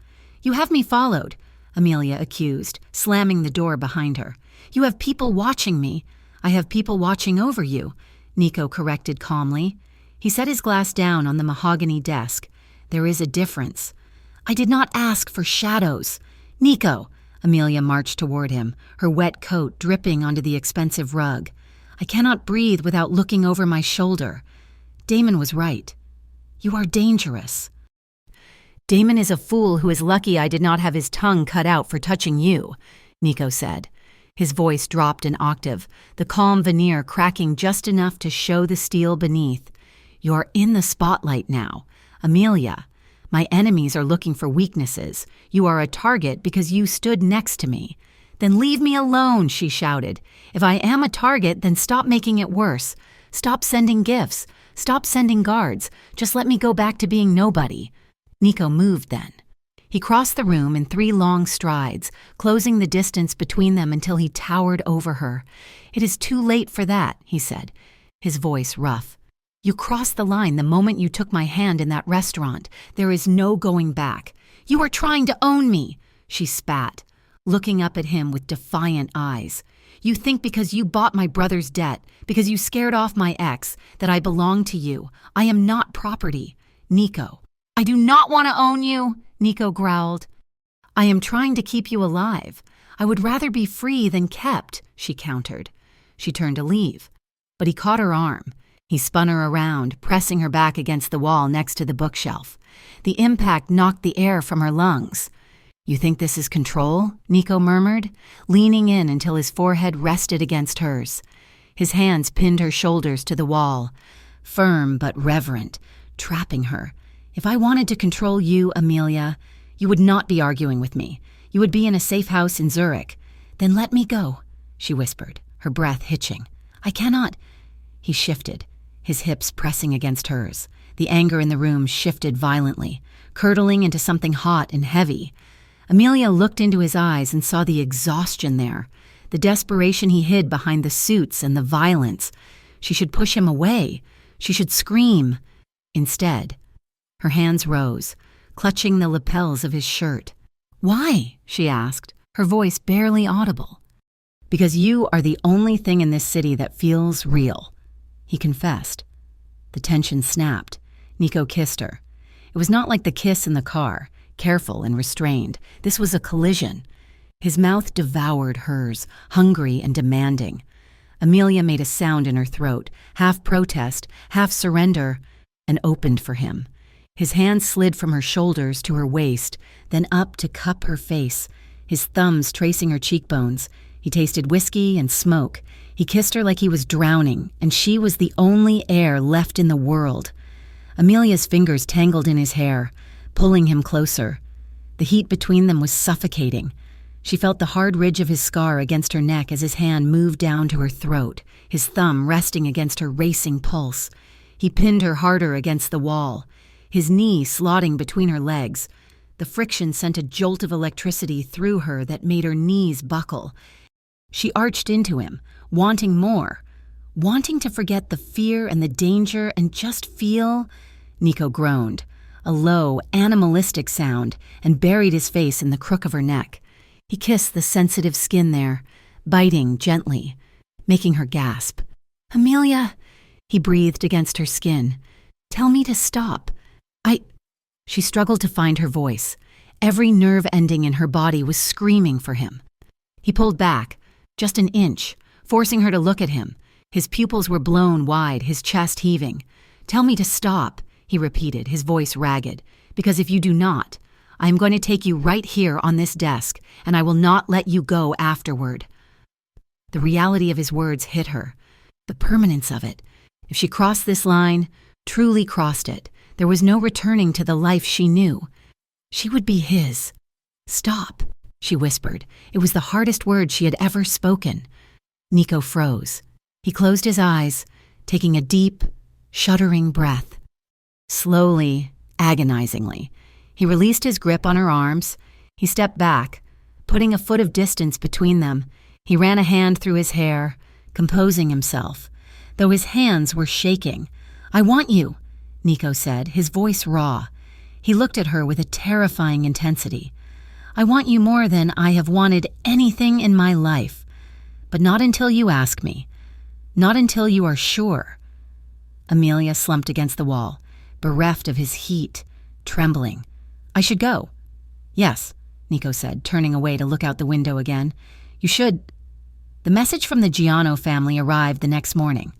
You have me followed, Amelia accused, slamming the door behind her. You have people watching me. I have people watching over you, Nico corrected calmly. He set his glass down on the mahogany desk. There is a difference. I did not ask for shadows. Nico, Amelia marched toward him, her wet coat dripping onto the expensive rug. I cannot breathe without looking over my shoulder. Damon was right. You are dangerous. Damon is a fool who is lucky I did not have his tongue cut out for touching you, Nico said. His voice dropped an octave, the calm veneer cracking just enough to show the steel beneath. You're in the spotlight now. Amelia, my enemies are looking for weaknesses. You are a target because you stood next to me. Then leave me alone, she shouted. If I am a target, then stop making it worse. Stop sending gifts. Stop sending guards. Just let me go back to being nobody. Nico moved then. He crossed the room in 3 long strides, closing the distance between them until he towered over her. It is too late for that, he said, his voice rough. You crossed the line the moment you took my hand in that restaurant. There is no going back. You are trying to own me, she spat, looking up at him with defiant eyes. You think because you bought my brother's debt, because you scared off my ex, that I belong to you. I am not property. Nico. I do not want to own you, Nico growled. I am trying to keep you alive. I would rather be free than kept, she countered. She turned to leave, but he caught her arm. He spun her around, pressing her back against the wall next to the bookshelf. The impact knocked the air from her lungs. You think this is control? Nico murmured, leaning in until his forehead rested against hers. His hands pinned her shoulders to the wall, firm but reverent, trapping her. If I wanted to control you, Amelia, you would not be arguing with me. You would be in a safe house in Zurich. Then let me go, she whispered, her breath hitching. I cannot. He shifted, his hips pressing against hers. The anger in the room shifted violently, curdling into something hot and heavy. Amelia looked into his eyes and saw the exhaustion there, the desperation he hid behind the suits and the violence. She should push him away. She should scream. Instead, her hands rose, clutching the lapels of his shirt. "Why?" she asked, her voice barely audible. "Because you are the only thing in this city that feels real," he confessed. The tension snapped. Nico kissed her. It was not like the kiss in the car, careful and restrained. This was a collision. His mouth devoured hers, hungry and demanding. Amelia made a sound in her throat, half protest, half surrender, and opened for him. His hand slid from her shoulders to her waist, then up to cup her face, his thumbs tracing her cheekbones. He tasted whiskey and smoke. He kissed her like he was drowning, and she was the only air left in the world. Amelia's fingers tangled in his hair, pulling him closer. The heat between them was suffocating. She felt the hard ridge of his scar against her neck as his hand moved down to her throat, his thumb resting against her racing pulse. He pinned her harder against the wall, his knee slotting between her legs. The friction sent a jolt of electricity through her that made her knees buckle. She arched into him, wanting more, wanting to forget the fear and the danger and just feel. Nico groaned, a low, animalistic sound, and buried his face in the crook of her neck. He kissed the sensitive skin there, biting gently, making her gasp. "Amelia," he breathed against her skin. "Tell me to stop. She struggled to find her voice. Every nerve ending in her body was screaming for him. He pulled back, just an inch, forcing her to look at him. His pupils were blown wide, his chest heaving. "Tell me to stop," he repeated, his voice ragged, "because if you do not, I am going to take you right here on this desk, and I will not let you go afterward." The reality of his words hit her, the permanence of it. If she crossed this line, truly crossed it, there was no returning to the life she knew. She would be his. "Stop," she whispered. It was the hardest word she had ever spoken. Nico froze. He closed his eyes, taking a deep, shuddering breath. Slowly, agonizingly, he released his grip on her arms. He stepped back, putting a foot of distance between them. He ran a hand through his hair, composing himself, though his hands were shaking. "I want you," Nico said, his voice raw. He looked at her with a terrifying intensity. "I want you more than I have wanted anything in my life. But not until you ask me. Not until you are sure." Amelia slumped against the wall, bereft of his heat, trembling. "I should go." "Yes," Nico said, turning away to look out the window again. "You should." The message from the Giano family arrived the next morning.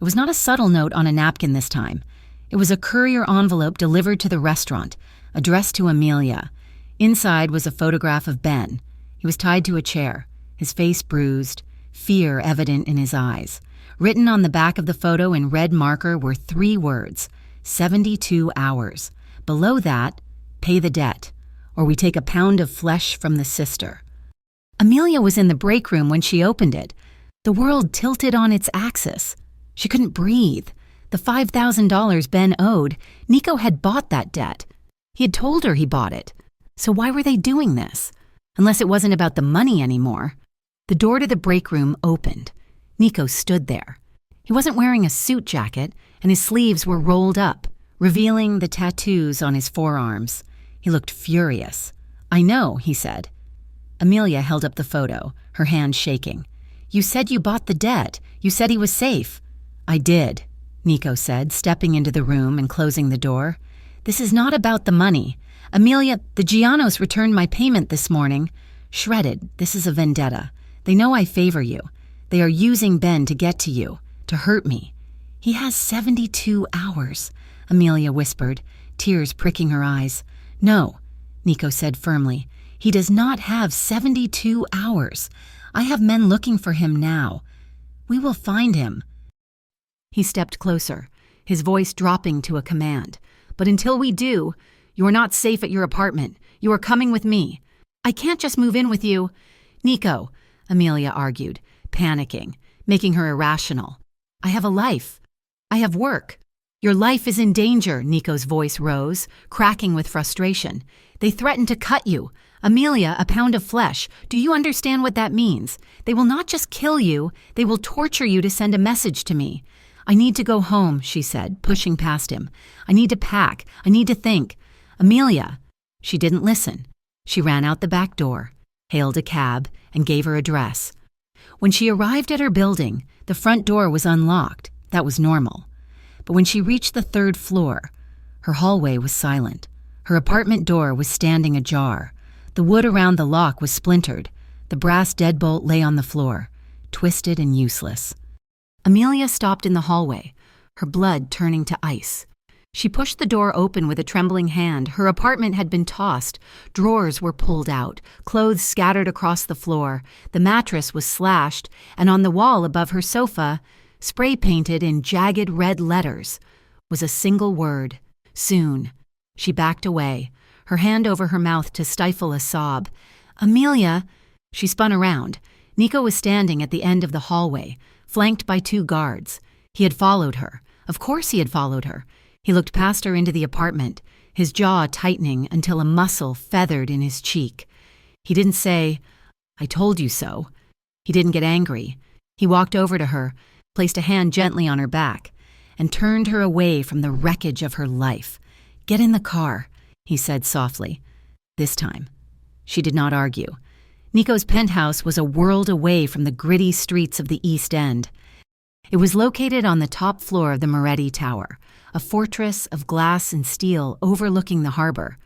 It was not a subtle note on a napkin this time. It was a courier envelope delivered to the restaurant, addressed to Amelia. Inside was a photograph of Ben. He was tied to a chair, his face bruised, fear evident in his eyes. Written on the back of the photo in red marker were 3 words, 72 hours. Below that, "Pay the debt, or we take a pound of flesh from the sister." Amelia was in the break room when she opened it. The world tilted on its axis. She couldn't breathe. The $5,000 Ben owed, Nico had bought that debt. He had told her he bought it. So why were they doing this? Unless it wasn't about the money anymore. The door to the break room opened. Nico stood there. He wasn't wearing a suit jacket, and his sleeves were rolled up, revealing the tattoos on his forearms. He looked furious. "I know," he said. Amelia held up the photo, her hand shaking. "You said you bought the debt. You said he was safe." "I did," Nico said, stepping into the room and closing the door. "This is not about the money. Amelia, the Gianos returned my payment this morning. Shredded. This is a vendetta. They know I favor you. They are using Ben to get to you, to hurt me." "He has 72 hours, Amelia whispered, tears pricking her eyes. "No," Nico said firmly. "He does not have 72 hours. I have men looking for him now. We will find him." He stepped closer, his voice dropping to a command. "But until we do, you are not safe at your apartment. You are coming with me." "I can't just move in with you." "Nico," Amelia argued, panicking, making her irrational. "I have a life. I have work. Your life is in danger, Nico's voice rose, cracking with frustration. They threaten to cut you. Amelia, a pound of flesh. Do you understand what that means? They will not just kill you, they will torture you to send a message to me. I need to go home, she said, pushing past him. I need to pack. I need to think. Amelia. She didn't listen. She ran out the back door, hailed a cab, and gave her address. When she arrived at her building, the front door was unlocked. That was normal. But when she reached the 3rd floor, her hallway was silent. Her apartment door was standing ajar. The wood around the lock was splintered. The brass deadbolt lay on the floor, twisted and useless. Amelia stopped in the hallway, her blood turning to ice. She pushed the door open with a trembling hand. Her apartment had been tossed. Drawers were pulled out, clothes scattered across the floor. The mattress was slashed, and on the wall above her sofa, spray painted in jagged red letters, was a single word: soon. She backed away, her hand over her mouth to stifle a sob. Amelia! She spun around. Nico was standing at the end of the hallway, flanked by 2 guards. He had followed her. Of course he had followed her. He looked past her into the apartment, his jaw tightening until a muscle feathered in his cheek. He didn't say, "I told you so." He didn't get angry. He walked over to her, placed a hand gently on her back, and turned her away from the wreckage of her life. "Get in the car," he said softly. This time, she did not argue. Nico's penthouse was a world away from the gritty streets of the East End. It was located on the top floor of the Moretti Tower, a fortress of glass and steel overlooking the harbor.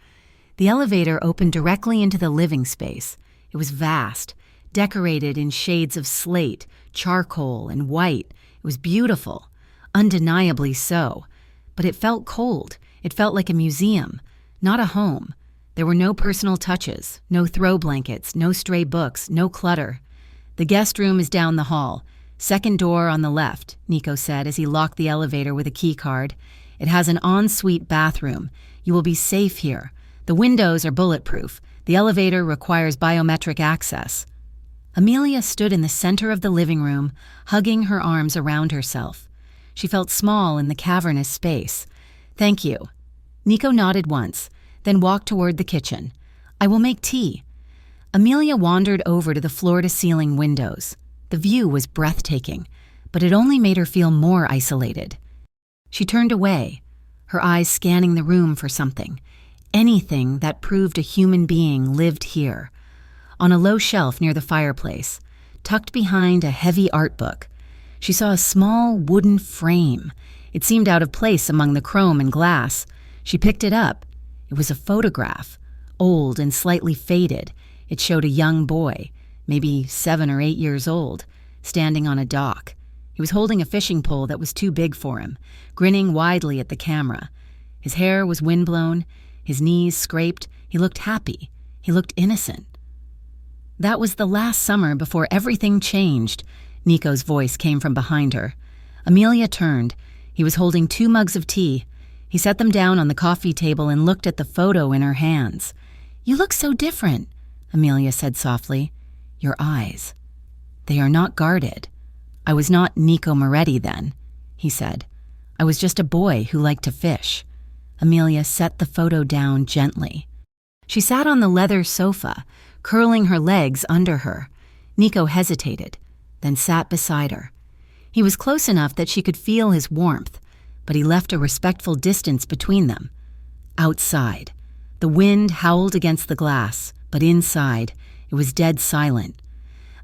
The elevator opened directly into the living space. It was vast, decorated in shades of slate, charcoal, and white. It was beautiful, undeniably so. But it felt cold. It felt like a museum, not a home. There were no personal touches, no throw blankets, no stray books, no clutter. "The guest room is down the hall. 2nd door on the left," Nico said as he locked the elevator with a key card. "It has an ensuite bathroom. You will be safe here. The windows are bulletproof. The elevator requires biometric access." Amelia stood in the center of the living room, hugging her arms around herself. She felt small in the cavernous space. "Thank you." Nico nodded once, then walked toward the kitchen. "I will make tea." Amelia wandered over to the floor-to-ceiling windows. The view was breathtaking, but it only made her feel more isolated. She turned away, her eyes scanning the room for something, anything that proved a human being lived here. On a low shelf near the fireplace, tucked behind a heavy art book, she saw a small wooden frame. It seemed out of place among the chrome and glass. She picked it up. It was a photograph, old and slightly faded. It showed a young boy, maybe 7 or 8 years old, standing on a dock. He was holding a fishing pole that was too big for him, grinning widely at the camera. His hair was windblown, his knees scraped. He looked happy. He looked innocent. "That was the last summer before everything changed," Nico's voice came from behind her. Amelia turned. He was holding 2 mugs of tea. He set them down on the coffee table and looked at the photo in her hands. "You look so different," Amelia said softly. "Your eyes. They are not guarded." "I was not Nico Moretti then," he said. "I was just a boy who liked to fish." Amelia set the photo down gently. She sat on the leather sofa, curling her legs under her. Nico hesitated, then sat beside her. He was close enough that she could feel his warmth, but he left a respectful distance between them. Outside, the wind howled against the glass, but inside, it was dead silent.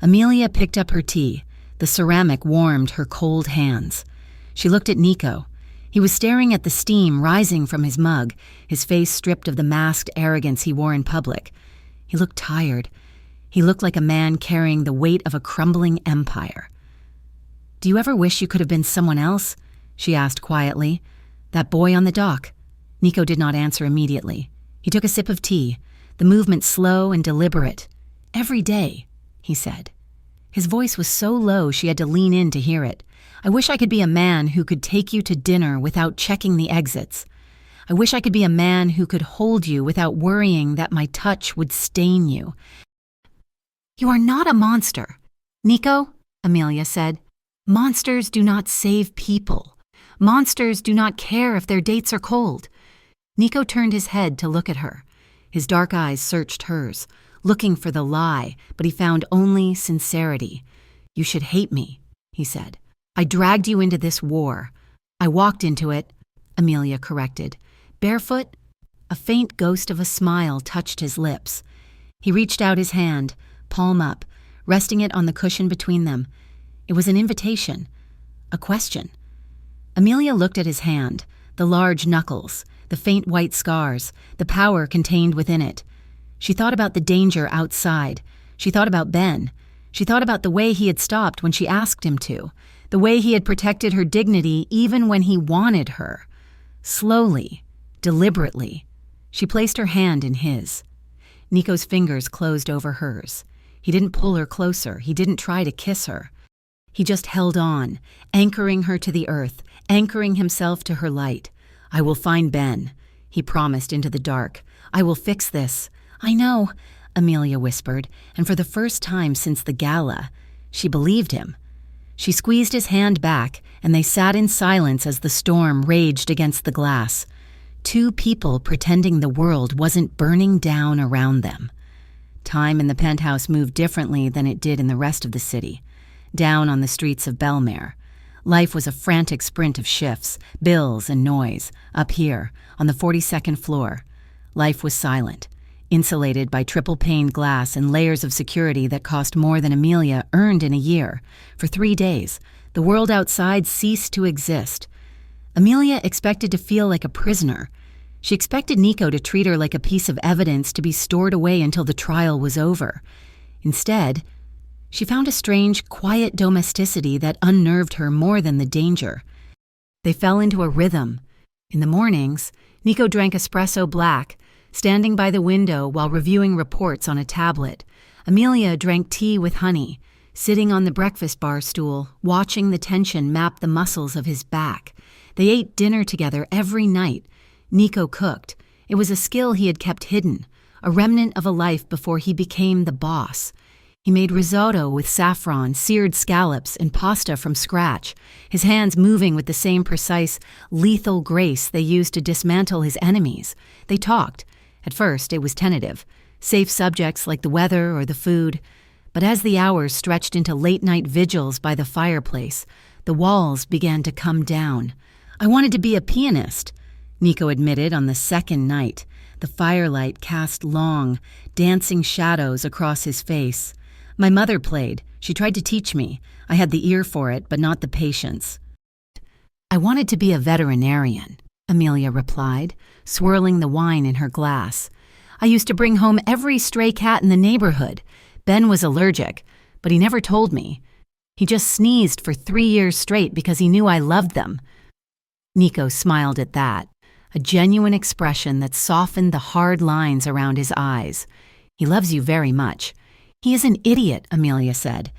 Amelia picked up her tea. The ceramic warmed her cold hands. She looked at Nico. He was staring at the steam rising from his mug, his face stripped of the masked arrogance he wore in public. He looked tired. He looked like a man carrying the weight of a crumbling empire. "Do you ever wish you could have been someone else?" she asked quietly. "That boy on the dock." Nico did not answer immediately. He took a sip of tea, the movement slow and deliberate. "Every day," he said. His voice was so low she had to lean in to hear it. "I wish I could be a man who could take you to dinner without checking the exits. I wish I could be a man who could hold you without worrying that my touch would stain you." "You are not a monster." "Nico," Amelia said, "monsters do not save people. Monsters do not care if their dates are cold. Nico turned his head to look at her. His dark eyes searched hers, looking for the lie, but he found only sincerity. "You should hate me," he said. "I dragged you into this war. I walked into it," Amelia corrected. "Barefoot?" A faint ghost of a smile touched his lips. He reached out his hand, palm up, resting it on the cushion between them. It was an invitation, a question. Amelia looked at his hand, the large knuckles, the faint white scars, the power contained within it. She thought about the danger outside. She thought about Ben. She thought about the way he had stopped when she asked him to, the way he had protected her dignity even when he wanted her. Slowly, deliberately, she placed her hand in his. Nico's fingers closed over hers. He didn't pull her closer. He didn't try to kiss her. He just held on, anchoring her to the earth, anchoring himself to her light. "I will find Ben," he promised into the dark. "I will fix this." "I know," Amelia whispered, and for the first time since the gala, she believed him. She squeezed his hand back, and they sat in silence as the storm raged against the glass. Two people pretending the world wasn't burning down around them. Time in the penthouse moved differently than it did in the rest of the city. Down on the streets of Belmare, life was a frantic sprint of shifts, bills, and noise. Up here, on the 42nd floor, life was silent, insulated by triple-paned glass and layers of security that cost more than Amelia earned in a year. For 3 days, the world outside ceased to exist. Amelia expected to feel like a prisoner. She expected Nico to treat her like a piece of evidence to be stored away until the trial was over. Instead, she found a strange, quiet domesticity that unnerved her more than the danger. They fell into a rhythm. In the mornings, Nico drank espresso black, standing by the window while reviewing reports on a tablet. Amelia drank tea with honey, sitting on the breakfast bar stool, watching the tension map the muscles of his back. They ate dinner together every night. Nico cooked. It was a skill he had kept hidden, a remnant of a life before he became the boss. He made risotto with saffron, seared scallops, and pasta from scratch, his hands moving with the same precise, lethal grace they used to dismantle his enemies. They talked. At first, it was tentative, safe subjects like the weather or the food. But as the hours stretched into late-night vigils by the fireplace, the walls began to come down. "I wanted to be a pianist," Nico admitted on the second night. The firelight cast long, dancing shadows across his face. "My mother played. She tried to teach me. I had the ear for it, but not the patience." "I wanted to be a veterinarian," Amelia replied, swirling the wine in her glass. "I used to bring home every stray cat in the neighborhood. Ben was allergic, but he never told me. He just sneezed for 3 years straight because he knew I loved them." Nico smiled at that, a genuine expression that softened the hard lines around his eyes. "He loves you very much." "He is an idiot," Amelia said,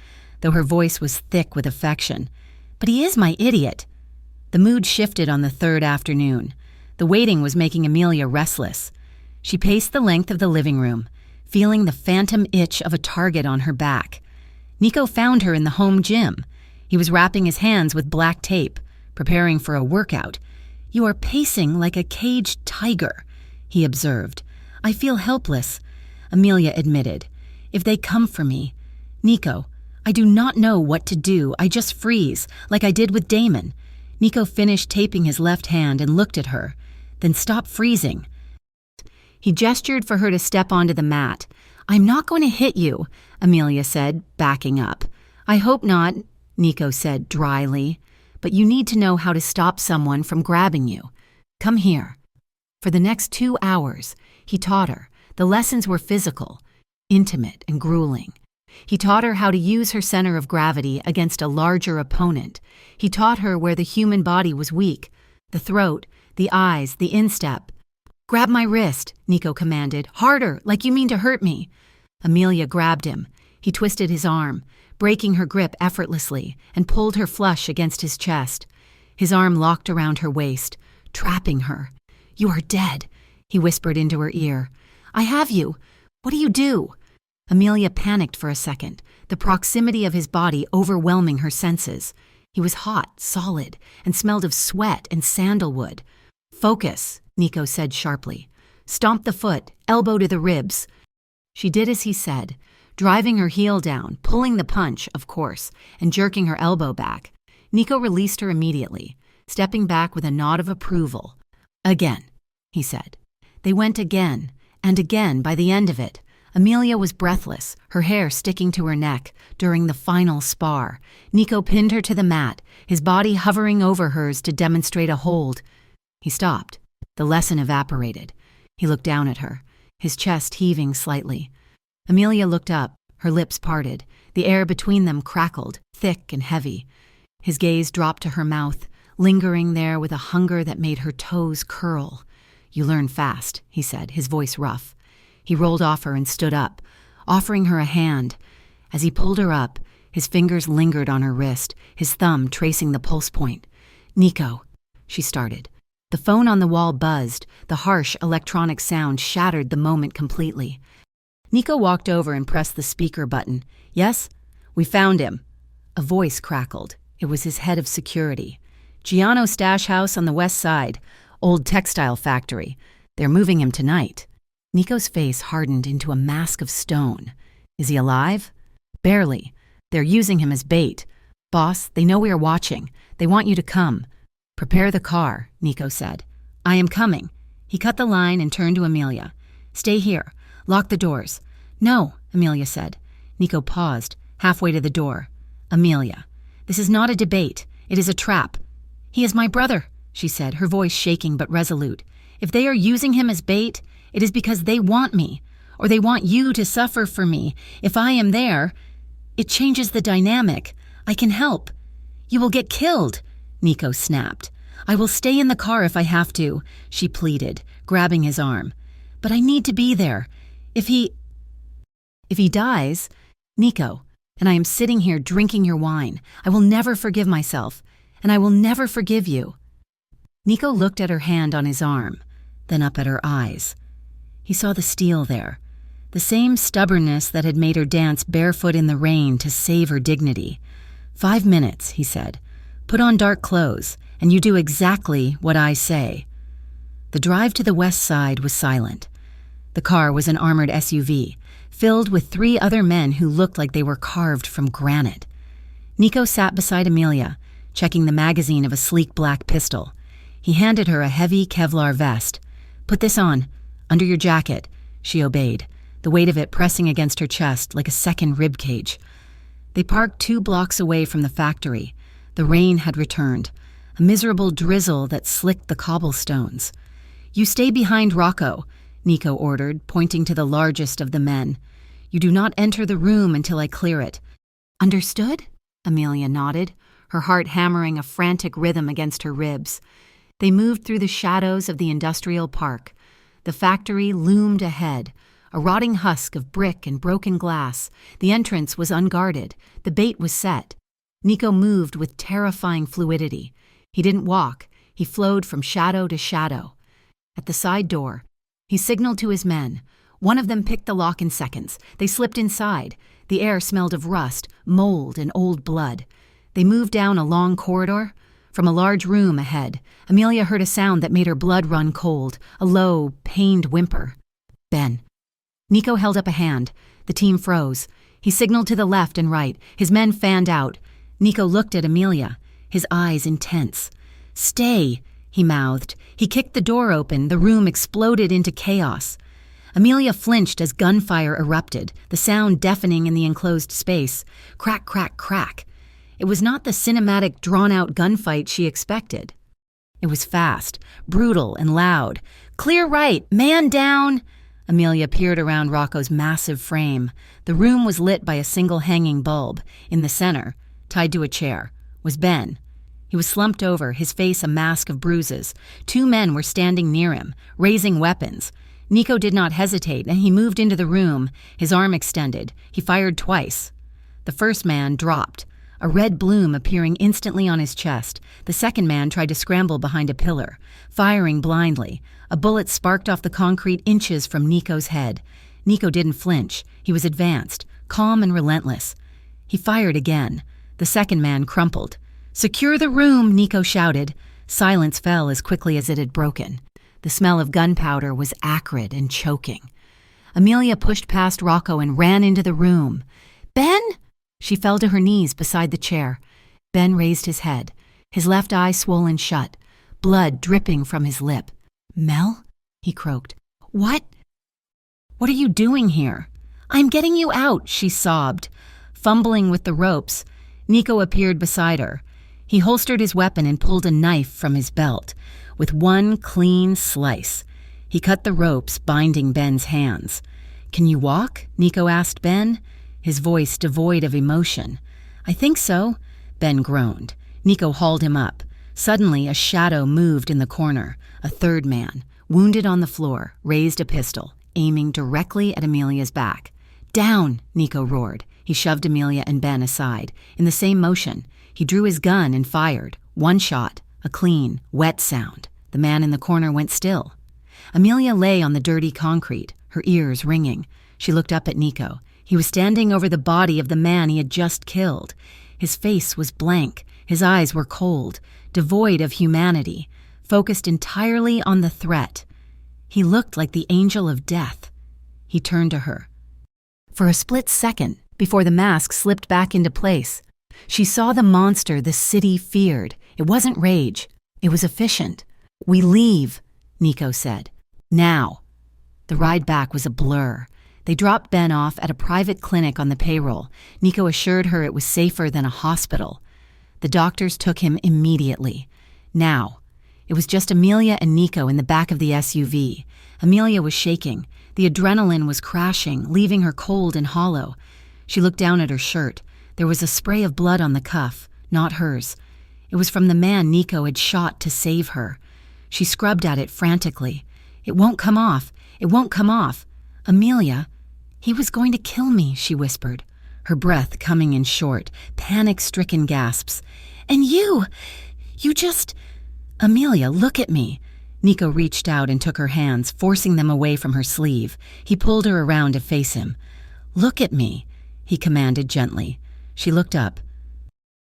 though her voice was thick with affection. "But he is my idiot." The mood shifted on the third afternoon. The waiting was making Amelia restless. She paced the length of the living room, feeling the phantom itch of a target on her back. Nico found her in the home gym. He was wrapping his hands with black tape, preparing for a workout. "You are pacing like a caged tiger," he observed. "I feel helpless," Amelia admitted. "If they come for me, Nico, I do not know what to do. I just freeze, like I did with Damon." Nico finished taping his left hand and looked at her. "Then stop freezing." He gestured for her to step onto the mat. "I'm not going to hit you," Amelia said, backing up. "I hope not," Nico said dryly. "But you need to know how to stop someone from grabbing you. Come here." For the next 2 hours, he taught her. The lessons were physical, intimate, and grueling. He taught her how to use her center of gravity against a larger opponent. He taught her where the human body was weak, the throat, the eyes, the instep. "Grab my wrist," Nico commanded. "Harder, like you mean to hurt me." Amelia grabbed him. He twisted his arm, breaking her grip effortlessly, and pulled her flush against his chest. His arm locked around her waist, trapping her. "You are dead," he whispered into her ear. "I have you. What do you do?" Amelia panicked for a second, the proximity of his body overwhelming her senses. He was hot, solid, and smelled of sweat and sandalwood. "Focus," Nico said sharply. "Stomp the foot, elbow to the ribs." She did as he said, driving her heel down, pulling the punch, of course, and jerking her elbow back. Nico released her immediately, stepping back with a nod of approval. "Again," he said. They went again, and again by the end of it. Amelia was breathless, her hair sticking to her neck during the final spar. Nico pinned her to the mat, his body hovering over hers to demonstrate a hold. He stopped. The lesson evaporated. He looked down at her, his chest heaving slightly. Amelia looked up, her lips parted. The air between them crackled, thick and heavy. His gaze dropped to her mouth, lingering there with a hunger that made her toes curl. "You learn fast," he said, his voice rough. He rolled off her and stood up, offering her a hand. As he pulled her up, his fingers lingered on her wrist, his thumb tracing the pulse point. "Nico," she started. The phone on the wall buzzed. The harsh electronic sound shattered the moment completely. Nico walked over and pressed the speaker button. "Yes? We found him." A voice crackled. It was his head of security. "Giano Stash House on the west side. Old textile factory. They're moving him tonight." Nico's face hardened into a mask of stone. "Is he alive?" "Barely. They're using him as bait. Boss, they know we are watching. They want you to come." "Prepare the car," Nico said. "I am coming." He cut the line and turned to Amelia. "Stay here. Lock the doors." "No," Amelia said. Nico paused, halfway to the door. "Amelia, this is not a debate. It is a trap." "He is my brother," she said, her voice shaking but resolute. "If they are using him as bait, it is because they want me, or they want you to suffer for me. If I am there, it changes the dynamic. I can help." "You will get killed," Nico snapped. "I will stay in the car if I have to," she pleaded, grabbing his arm. "But I need to be there. If he dies, Nico, and I am sitting here drinking your wine, I will never forgive myself, and I will never forgive you." Nico looked at her hand on his arm, then up at her eyes. He saw the steel there, the same stubbornness that had made her dance barefoot in the rain to save her dignity. "5 minutes," he said. "Put on dark clothes, and you do exactly what I say." The drive to the west side was silent. The car was an armored SUV, filled with 3 other men who looked like they were carved from granite. Nico sat beside Amelia, checking the magazine of a sleek black pistol. He handed her a heavy Kevlar vest. "Put this on, under your jacket." She obeyed, the weight of it pressing against her chest like a second rib cage. They parked 2 blocks away from the factory. The rain had returned, a miserable drizzle that slicked the cobblestones. "You stay behind Rocco," Nico ordered, pointing to the largest of the men. "You do not enter the room until I clear it." "Understood?" Amelia nodded, her heart hammering a frantic rhythm against her ribs. They moved through the shadows of the industrial park. The factory loomed ahead, a rotting husk of brick and broken glass. The entrance was unguarded. The bait was set. Nico moved with terrifying fluidity. He didn't walk. He flowed from shadow to shadow. At the side door, he signaled to his men. One of them picked the lock in seconds. They slipped inside. The air smelled of rust, mold, and old blood. They moved down a long corridor. From a large room ahead, Amelia heard a sound that made her blood run cold, a low, pained whimper. "Ben." Nico held up a hand. The team froze. He signaled to the left and right. His men fanned out. Nico looked at Amelia, his eyes intense. "Stay," he mouthed. He kicked the door open. The room exploded into chaos. Amelia flinched as gunfire erupted, the sound deafening in the enclosed space. Crack, crack, crack. It was not the cinematic, drawn-out gunfight she expected. It was fast, brutal, and loud. "Clear right! Man down!" Amelia peered around Rocco's massive frame. The room was lit by a single hanging bulb. In the center, tied to a chair, was Ben. He was slumped over, his face a mask of bruises. 2 men were standing near him, raising weapons. Nico did not hesitate, and he moved into the room, his arm extended. He fired twice. The first man dropped, a red bloom appearing instantly on his chest. The second man tried to scramble behind a pillar, firing blindly. A bullet sparked off the concrete inches from Nico's head. Nico didn't flinch. He was advanced, calm and relentless. He fired again. The second man crumpled. "Secure the room," Nico shouted. Silence fell as quickly as it had broken. The smell of gunpowder was acrid and choking. Amelia pushed past Rocco and ran into the room. "Ben?" She fell to her knees beside the chair. Ben raised his head, his left eye swollen shut, blood dripping from his lip. "Mel?" he croaked. "What? What are you doing here?" "I'm getting you out," she sobbed. Fumbling with the ropes, Nico appeared beside her. He holstered his weapon and pulled a knife from his belt. With one clean slice, he cut the ropes binding Ben's hands. "Can you walk?" Nico asked Ben, his voice devoid of emotion. "I think so," Ben groaned. Nico hauled him up. Suddenly, a shadow moved in the corner. A third man, wounded on the floor, raised a pistol, aiming directly at Amelia's back. "Down!" Nico roared. He shoved Amelia and Ben aside. In the same motion, he drew his gun and fired. One shot, a clean, wet sound. The man in the corner went still. Amelia lay on the dirty concrete, her ears ringing. She looked up at Nico. He was standing over the body of the man he had just killed. His face was blank. His eyes were cold, devoid of humanity, focused entirely on the threat. He looked like the angel of death. He turned to her. For a split second, before the mask slipped back into place, she saw the monster the city feared. It wasn't rage. It was efficient. "We leave," Nico said. "Now." The ride back was a blur. They dropped Ben off at a private clinic on the payroll. Nico assured her it was safer than a hospital. The doctors took him immediately. Now. It was just Amelia and Nico in the back of the SUV. Amelia was shaking. The adrenaline was crashing, leaving her cold and hollow. She looked down at her shirt. There was a spray of blood on the cuff, not hers. It was from the man Nico had shot to save her. She scrubbed at it frantically. "It won't come off. It won't come off. Amelia, he was going to kill me," she whispered, her breath coming in short, panic-stricken gasps. "And you just... Amelia, look at me." Nico reached out and took her hands, forcing them away from her sleeve. He pulled her around to face him. "Look at me," he commanded gently. She looked up.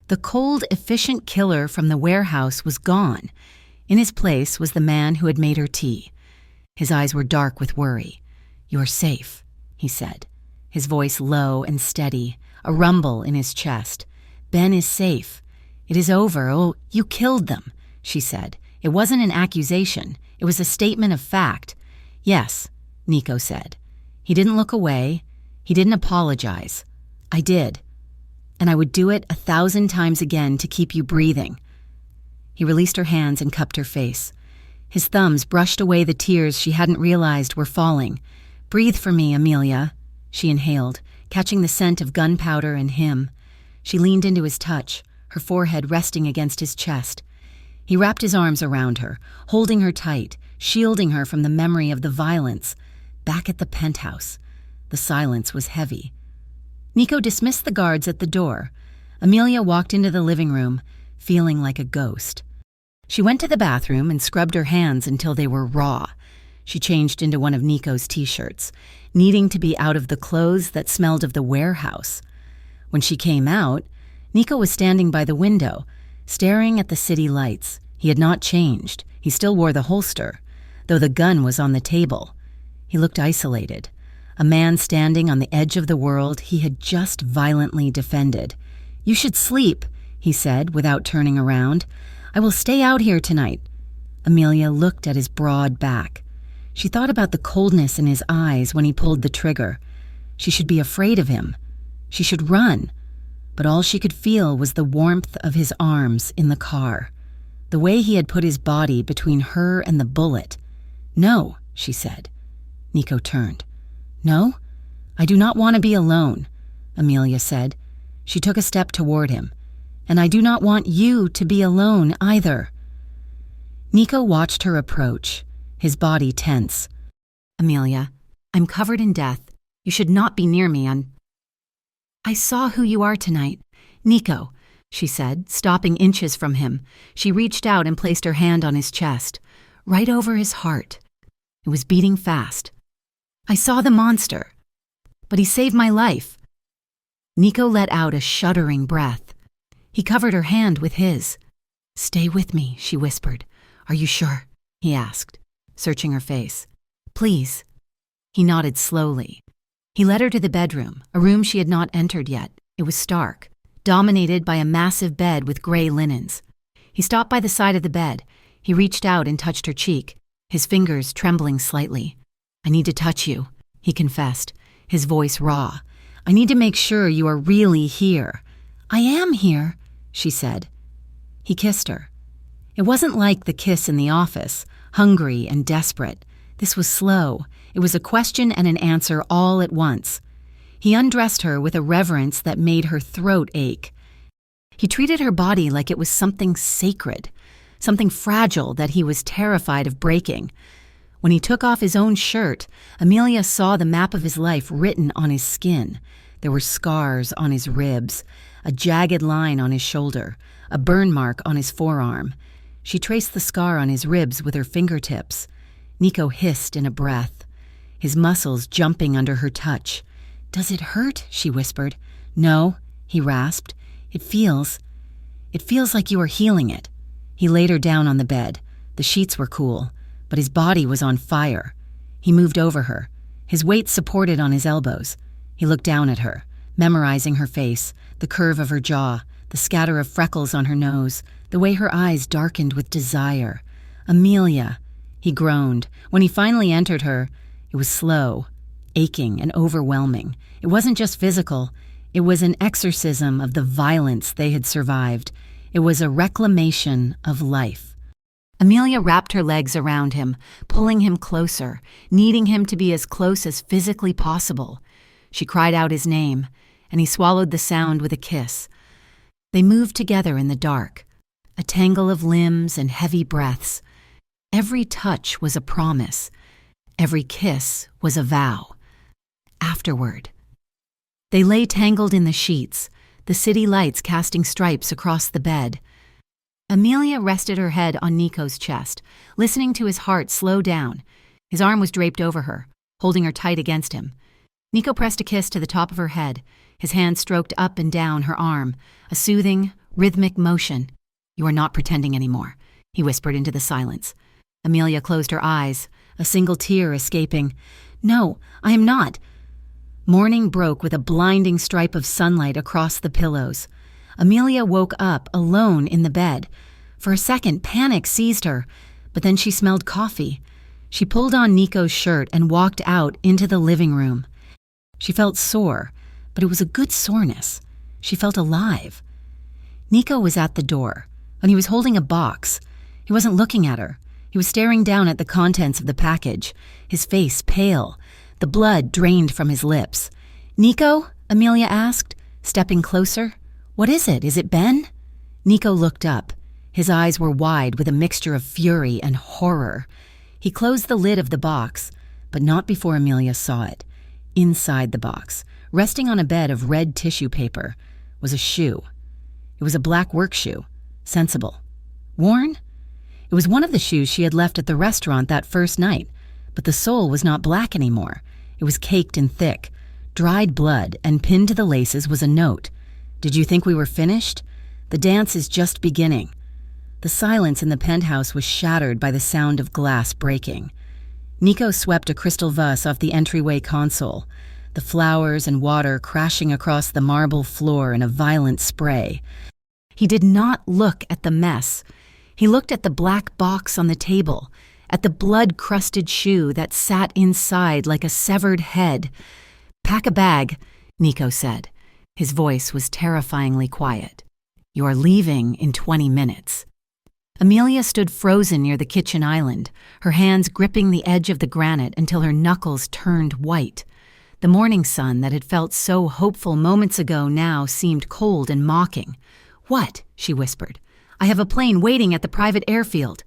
The cold, efficient killer from the warehouse was gone. In his place was the man who had made her tea. His eyes were dark with worry. "You're safe," he said, his voice low and steady, a rumble in his chest. "Ben is safe. It is over. Oh, you killed them," she said. It wasn't an accusation. It was a statement of fact. "Yes," Nico said. He didn't look away. He didn't apologize. "I did. And I would do it 1,000 times again to keep you breathing." He released her hands and cupped her face. His thumbs brushed away the tears she hadn't realized were falling. "Breathe for me, Amelia," she inhaled, catching the scent of gunpowder and him. She leaned into his touch, her forehead resting against his chest. He wrapped his arms around her, holding her tight, shielding her from the memory of the violence. Back at the penthouse, the silence was heavy. Nico dismissed the guards at the door. Amelia walked into the living room, feeling like a ghost. She went to the bathroom and scrubbed her hands until they were raw. She changed into one of Nico's t-shirts, needing to be out of the clothes that smelled of the warehouse. When she came out, Nico was standing by the window, staring at the city lights. He had not changed. He still wore the holster, though the gun was on the table. He looked isolated, a man standing on the edge of the world he had just violently defended. "You should sleep," he said without turning around. "I will stay out here tonight." Amelia looked at his broad back. She thought about the coldness in his eyes when he pulled the trigger. She should be afraid of him. She should run. But all she could feel was the warmth of his arms in the car, the way he had put his body between her and the bullet. "No," she said. Nico turned. "No, I do not want to be alone," Amelia said. She took a step toward him. "And I do not want you to be alone either." Nico watched her approach, his body tense. "Amelia, I'm covered in death. You should not be near me. I saw who you are tonight. Nico," she said, stopping inches from him. She reached out and placed her hand on his chest, right over his heart. It was beating fast. "I saw the monster, but he saved my life." Nico let out a shuddering breath. He covered her hand with his. "Stay with me," she whispered. "Are you sure?" he asked, searching her face. "Please." He nodded slowly. He led her to the bedroom, a room she had not entered yet. It was stark, dominated by a massive bed with gray linens. He stopped by the side of the bed. He reached out and touched her cheek, his fingers trembling slightly. "I need to touch you," he confessed, his voice raw. "I need to make sure you are really here." "I am here," she said. He kissed her. It wasn't like the kiss in the office, hungry and desperate. This was slow. It was a question and an answer all at once. He undressed her with a reverence that made her throat ache. He treated her body like it was something sacred, something fragile that he was terrified of breaking. When he took off his own shirt, Amelia saw the map of his life written on his skin. There were scars on his ribs, a jagged line on his shoulder, a burn mark on his forearm. She traced the scar on his ribs with her fingertips. Nico hissed in a breath, his muscles jumping under her touch. "Does it hurt?" she whispered. "No," he rasped. It feels like you are healing it." He laid her down on the bed. The sheets were cool, but his body was on fire. He moved over her, his weight supported on his elbows. He looked down at her, memorizing her face, the curve of her jaw, the scatter of freckles on her nose, the way her eyes darkened with desire. "Amelia," he groaned. When he finally entered her, it was slow, aching and overwhelming. It wasn't just physical. It was an exorcism of the violence they had survived. It was a reclamation of life. Amelia wrapped her legs around him, pulling him closer, needing him to be as close as physically possible. She cried out his name, and he swallowed the sound with a kiss. They moved together in the dark, a tangle of limbs and heavy breaths. Every touch was a promise. Every kiss was a vow. Afterward, they lay tangled in the sheets, the city lights casting stripes across the bed. Amelia rested her head on Nico's chest, listening to his heart slow down. His arm was draped over her, holding her tight against him. Nico pressed a kiss to the top of her head. His hand stroked up and down her arm, a soothing, rhythmic motion. "You are not pretending anymore," he whispered into the silence. Amelia closed her eyes, a single tear escaping. "No, I am not." Morning broke with a blinding stripe of sunlight across the pillows. Amelia woke up alone in the bed. For a second, panic seized her, but then she smelled coffee. She pulled on Nico's shirt and walked out into the living room. She felt sore, but it was a good soreness. She felt alive. Nico was at the door, and he was holding a box. He wasn't looking at her. He was staring down at the contents of the package, his face pale, the blood drained from his lips. "Nico?" Amelia asked, stepping closer. "What is it? Is it Ben?" Nico looked up. His eyes were wide with a mixture of fury and horror. He closed the lid of the box, but not before Amelia saw it. Inside the box, resting on a bed of red tissue paper, was a shoe. It was a black work shoe, sensible. Worn? It was one of the shoes she had left at the restaurant that first night, but the sole was not black anymore. It was caked in thick, dried blood, and pinned to the laces was a note. "Did you think we were finished? The dance is just beginning." The silence in the penthouse was shattered by the sound of glass breaking. Nico swept a crystal vase off the entryway console, the flowers and water crashing across the marble floor in a violent spray. He did not look at the mess. He looked at the black box on the table, at the blood-crusted shoe that sat inside like a severed head. "Pack a bag," Nico said. His voice was terrifyingly quiet. "You are leaving in 20 minutes. Amelia stood frozen near the kitchen island, her hands gripping the edge of the granite until her knuckles turned white. The morning sun that had felt so hopeful moments ago now seemed cold and mocking. "What?" she whispered. "I have a plane waiting at the private airfield."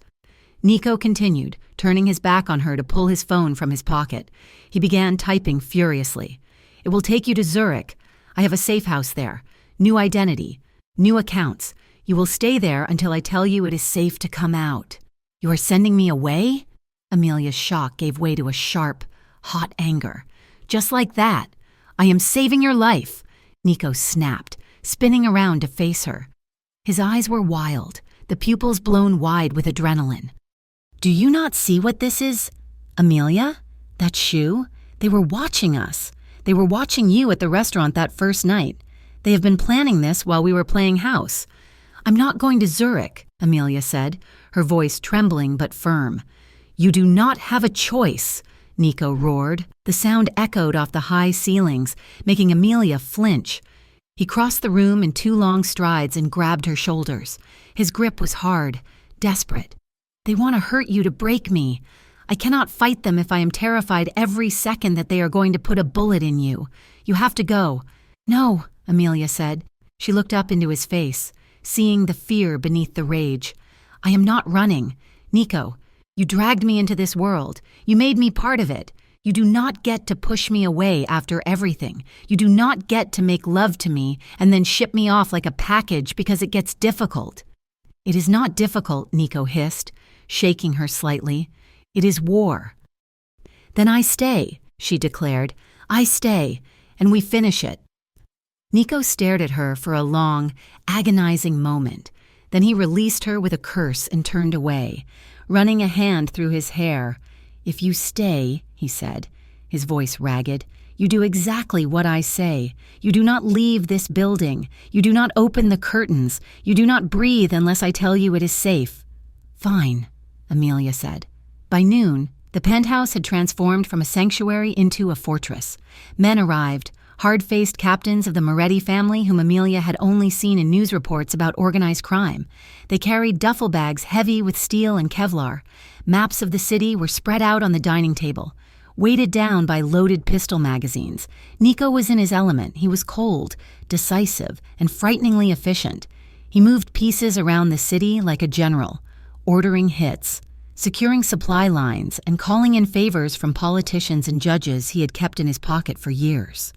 Nico continued, turning his back on her to pull his phone from his pocket. He began typing furiously. "It will take you to Zurich. I have a safe house there. New identity. New accounts. You will stay there until I tell you it is safe to come out." "You are sending me away?" Amelia's shock gave way to a sharp, hot anger. "Just like that. I am saving your life," Nico snapped, spinning around to face her. His eyes were wild, the pupils blown wide with adrenaline. "Do you not see what this is, Amelia? That shoe? They were watching us. They were watching you at the restaurant that first night. They have been planning this while we were playing house." "I'm not going to Zurich," Amelia said, her voice trembling but firm. "You do not have a choice," Nico roared. The sound echoed off the high ceilings, making Amelia flinch. He crossed the room in 2 long strides and grabbed her shoulders. His grip was hard, desperate. "They want to hurt you to break me. I cannot fight them if I am terrified every second that they are going to put a bullet in you. You have to go." "No," Amelia said. She looked up into his face, seeing the fear beneath the rage. "I am not running. Nico, you dragged me into this world. You made me part of it. You do not get to push me away after everything. You do not get to make love to me and then ship me off like a package because it gets difficult." "It is not difficult," Nico hissed, shaking her slightly. "It is war." "Then I stay," she declared. "I stay, and we finish it." Nico stared at her for a long, agonizing moment. Then he released her with a curse and turned away, running a hand through his hair. "If you stay," he said, his voice ragged, "you do exactly what I say. You do not leave this building. You do not open the curtains. You do not breathe unless I tell you it is safe." "Fine," Amelia said. By noon, the penthouse had transformed from a sanctuary into a fortress. Men arrived, hard-faced captains of the Moretti family whom Amelia had only seen in news reports about organized crime. They carried duffel bags heavy with steel and Kevlar. Maps of the city were spread out on the dining table, weighted down by loaded pistol magazines. Nico was in his element. He was cold, decisive, and frighteningly efficient. He moved pieces around the city like a general, ordering hits, securing supply lines, and calling in favors from politicians and judges he had kept in his pocket for years.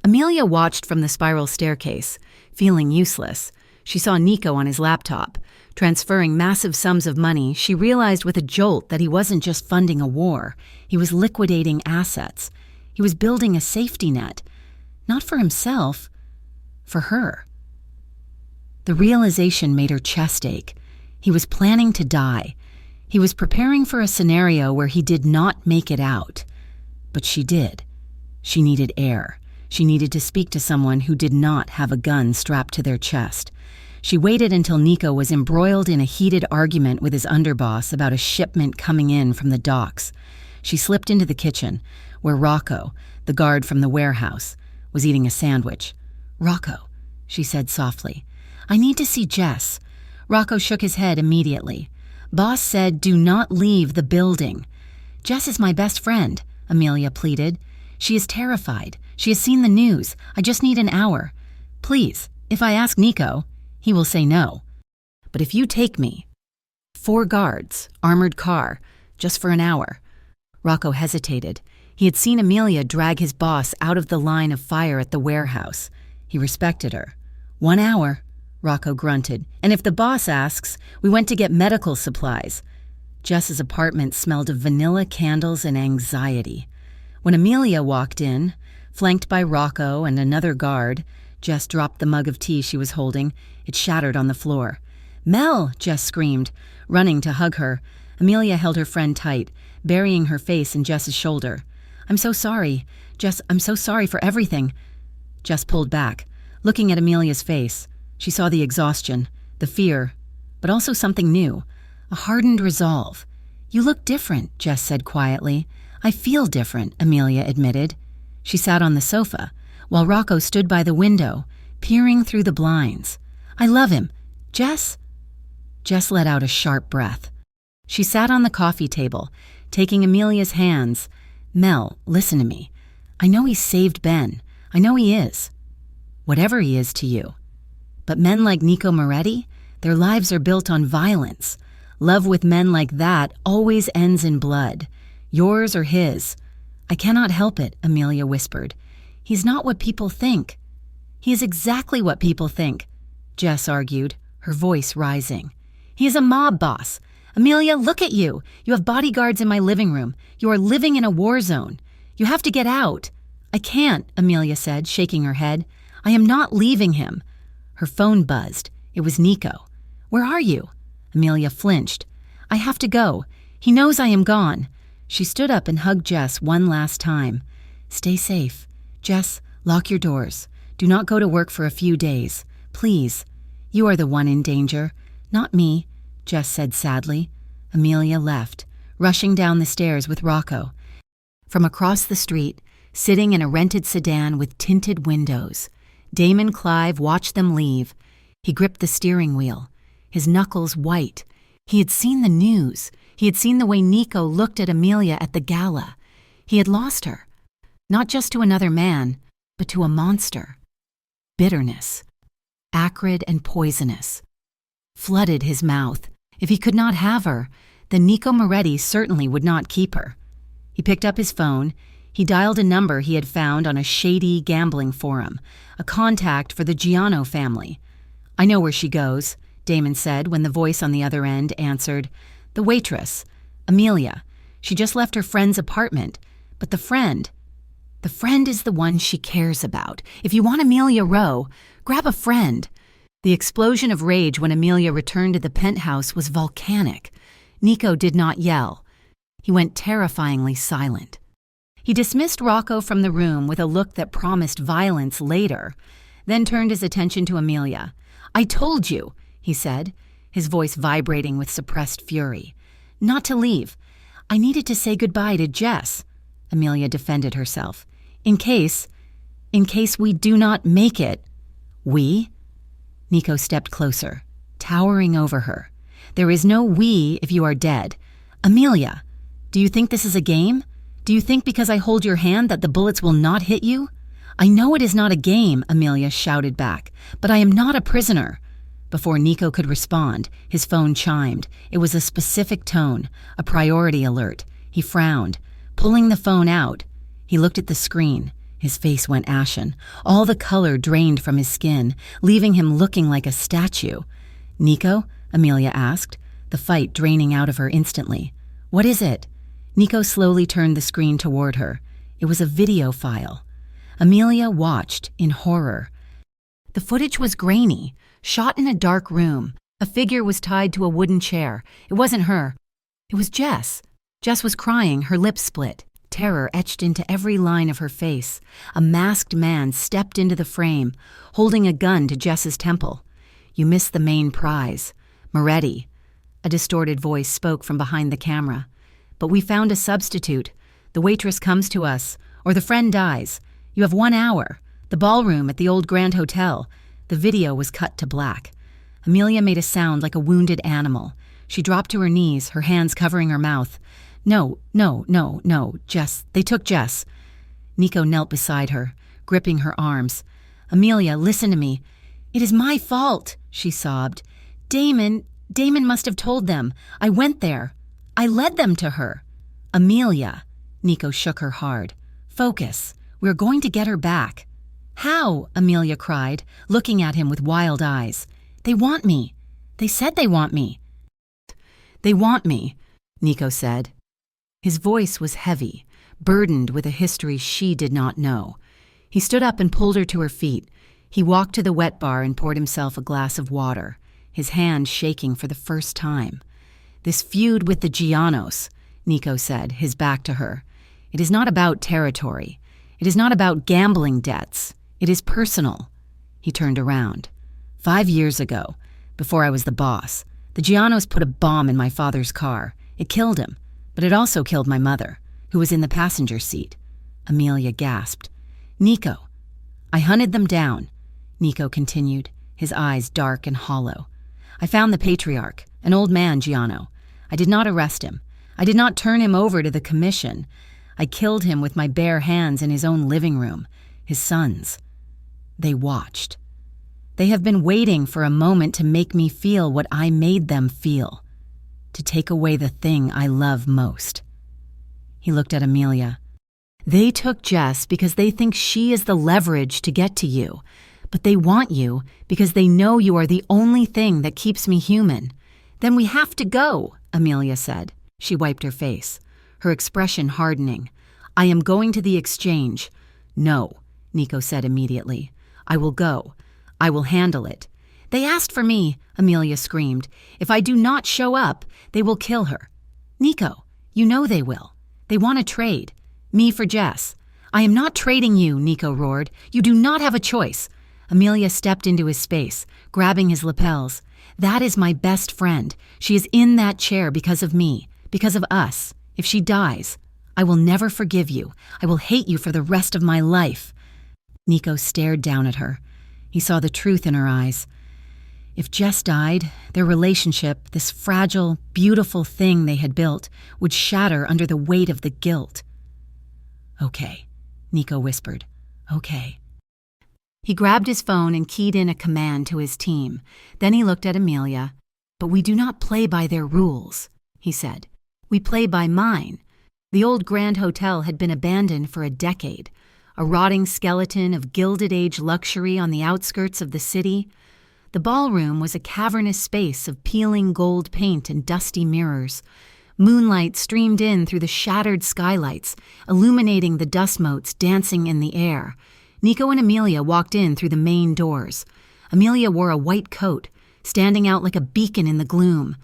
Amelia watched from the spiral staircase, feeling useless. She saw Nico on his laptop. Transferring massive sums of money, she realized with a jolt that he wasn't just funding a war. He was liquidating assets. He was building a safety net. Not for himself, for her. The realization made her chest ache. He was planning to die. He was preparing for a scenario where he did not make it out. But she did. She needed air. She needed to speak to someone who did not have a gun strapped to their chest. She waited until Nico was embroiled in a heated argument with his underboss about a shipment coming in from the docks. She slipped into the kitchen, where Rocco, the guard from the warehouse, was eating a sandwich. "Rocco," she said softly, "I need to see Jess." Rocco shook his head immediately. "Boss said do not leave the building." "Jess is my best friend," Amelia pleaded. "She is terrified. She has seen the news. I just need an hour. Please, if I ask Nico, he will say no. But if you take me..." 4 guards, armored car, just for an hour. Rocco hesitated. He had seen Amelia drag his boss out of the line of fire at the warehouse. He respected her. 1 hour, Rocco grunted. "And if the boss asks, we went to get medical supplies." Jess's apartment smelled of vanilla candles and anxiety. When Amelia walked in, flanked by Rocco and another guard, Jess dropped the mug of tea she was holding. It shattered on the floor. "Mel!" Jess screamed, running to hug her. Amelia held her friend tight, burying her face in Jess's shoulder. "I'm so sorry. Jess, I'm so sorry for everything." Jess pulled back, looking at Amelia's face. She saw the exhaustion, the fear, but also something new, a hardened resolve. "You look different," Jess said quietly. "I feel different," Amelia admitted. She sat on the sofa, while Rocco stood by the window, peering through the blinds. "I love him. Jess?" Jess let out a sharp breath. She sat on the coffee table, taking Amelia's hands. "Mel, listen to me. I know he saved Ben. I know he is. Whatever he is to you. But men like Nico Moretti, their lives are built on violence. Love with men like that always ends in blood. Yours or his." "I cannot help it," Amelia whispered. "He's not what people think." "He is exactly what people think," Jess argued, her voice rising. "He is a mob boss. Amelia, look at you. You have bodyguards in my living room. You are living in a war zone. You have to get out." "I can't," Amelia said, shaking her head. "I am not leaving him." Her phone buzzed. It was Nico. "Where are you?" Amelia flinched. "I have to go. He knows I am gone." She stood up and hugged Jess one last time. "Stay safe. Jess, lock your doors. Do not go to work for a few days. Please. You are the one in danger, not me," Jess said sadly. Amelia left, rushing down the stairs with Rocco. From across the street, sitting in a rented sedan with tinted windows, Damon Clive watched them leave. He gripped the steering wheel, his knuckles white. He had seen the news. He had seen the way Nico looked at Amelia at the gala. He had lost her, not just to another man, but to a monster. Bitterness, acrid and poisonous, flooded his mouth. If he could not have her, then Nico Moretti certainly would not keep her. He picked up his phone. He dialed a number he had found on a shady gambling forum, a contact for the Giano family. "I know where she goes," Damon said when the voice on the other end answered. "The waitress, Amelia. She just left her friend's apartment. But the friend is the one she cares about. If you want Amelia Rowe, grab a friend." The explosion of rage when Amelia returned to the penthouse was volcanic. Nico did not yell. He went terrifyingly silent. He dismissed Rocco from the room with a look that promised violence later, then turned his attention to Amelia. "I told you," he said, his voice vibrating with suppressed fury, "not to leave. I needed to say goodbye to Jess." Amelia defended herself. In case we do not make it." "We?" Nico stepped closer, towering over her. "There is no we if you are dead. Amelia, do you think this is a game? Do you think because I hold your hand that the bullets will not hit you?" "I know it is not a game," Amelia shouted back, "but I am not a prisoner." Before Nico could respond, his phone chimed. It was a specific tone, a priority alert. He frowned, pulling the phone out. He looked at the screen. His face went ashen. All the color drained from his skin, leaving him looking like a statue. "Nico?" Amelia asked, the fight draining out of her instantly. "What is it?" Nico slowly turned the screen toward her. It was a video file. Amelia watched in horror. The footage was grainy, shot in a dark room. A figure was tied to a wooden chair. It wasn't her. It was Jess. Jess was crying, her lips split. Terror etched into every line of her face. A masked man stepped into the frame, holding a gun to Jess's temple. "You missed the main prize. Moretti." A distorted voice spoke from behind the camera. "But we found a substitute. The waitress comes to us, or the friend dies. You have 1 hour. The ballroom at the old Grand Hotel." The video was cut to black. Amelia made a sound like a wounded animal. She dropped to her knees, her hands covering her mouth. No, Jess. They took Jess." Nico knelt beside her, gripping her arms. "Amelia, listen to me. It is my fault," she sobbed. Damon must have told them. I went there. I led them to her." "Amelia," Nico shook her hard. "Focus. We're going to get her back." "How?" Amelia cried, looking at him with wild eyes. "They want me. They said they want me." "They want me," Nico said. His voice was heavy, burdened with a history she did not know. He stood up and pulled her to her feet. He walked to the wet bar and poured himself a glass of water, his hand shaking for the first time. "This feud with the Gianos," Nico said, his back to her. "It is not about territory. It is not about gambling debts. It is personal." He turned around. 5 years ago, before I was the boss, the Gianos put a bomb in my father's car. It killed him, but it also killed my mother, who was in the passenger seat." Amelia gasped. "Nico." "I hunted them down," Nico continued, his eyes dark and hollow. "I found the patriarch, an old man, Giano. I did not arrest him. I did not turn him over to the commission. I killed him with my bare hands in his own living room. His sons. They watched. They have been waiting for a moment to make me feel what I made them feel. To take away the thing I love most." He looked at Amelia. "They took Jess because they think she is the leverage to get to you. But they want you because they know you are the only thing that keeps me human." "Then we have to go," Amelia said. She wiped her face, her expression hardening. "I am going to the exchange." "No," Nico said immediately. "I will go. I will handle it. They asked for me, Amelia screamed. If I do not show up, they will kill her. Nico, you know they will. They want to trade. Me for Jess. I am not trading you, Nico roared. You do not have a choice. Amelia stepped into his space, grabbing his lapels. That is my best friend. She is in that chair because of me, because of us. If she dies, I will never forgive you. I will hate you for the rest of my life. Nico stared down at her. He saw the truth in her eyes. If Jess died, their relationship, this fragile, beautiful thing they had built, would shatter under the weight of the guilt. Okay, Nico whispered. Okay. He grabbed his phone and keyed in a command to his team. Then he looked at Amelia. But we do not play by their rules, he said. We play by mine. The old Grand Hotel had been abandoned for a decade, a rotting skeleton of Gilded Age luxury on the outskirts of the city. The ballroom was a cavernous space of peeling gold paint and dusty mirrors. Moonlight streamed in through the shattered skylights, illuminating the dust motes dancing in the air. Nico and Amelia walked in through the main doors. Amelia wore a white coat, standing out like a beacon in the gloom.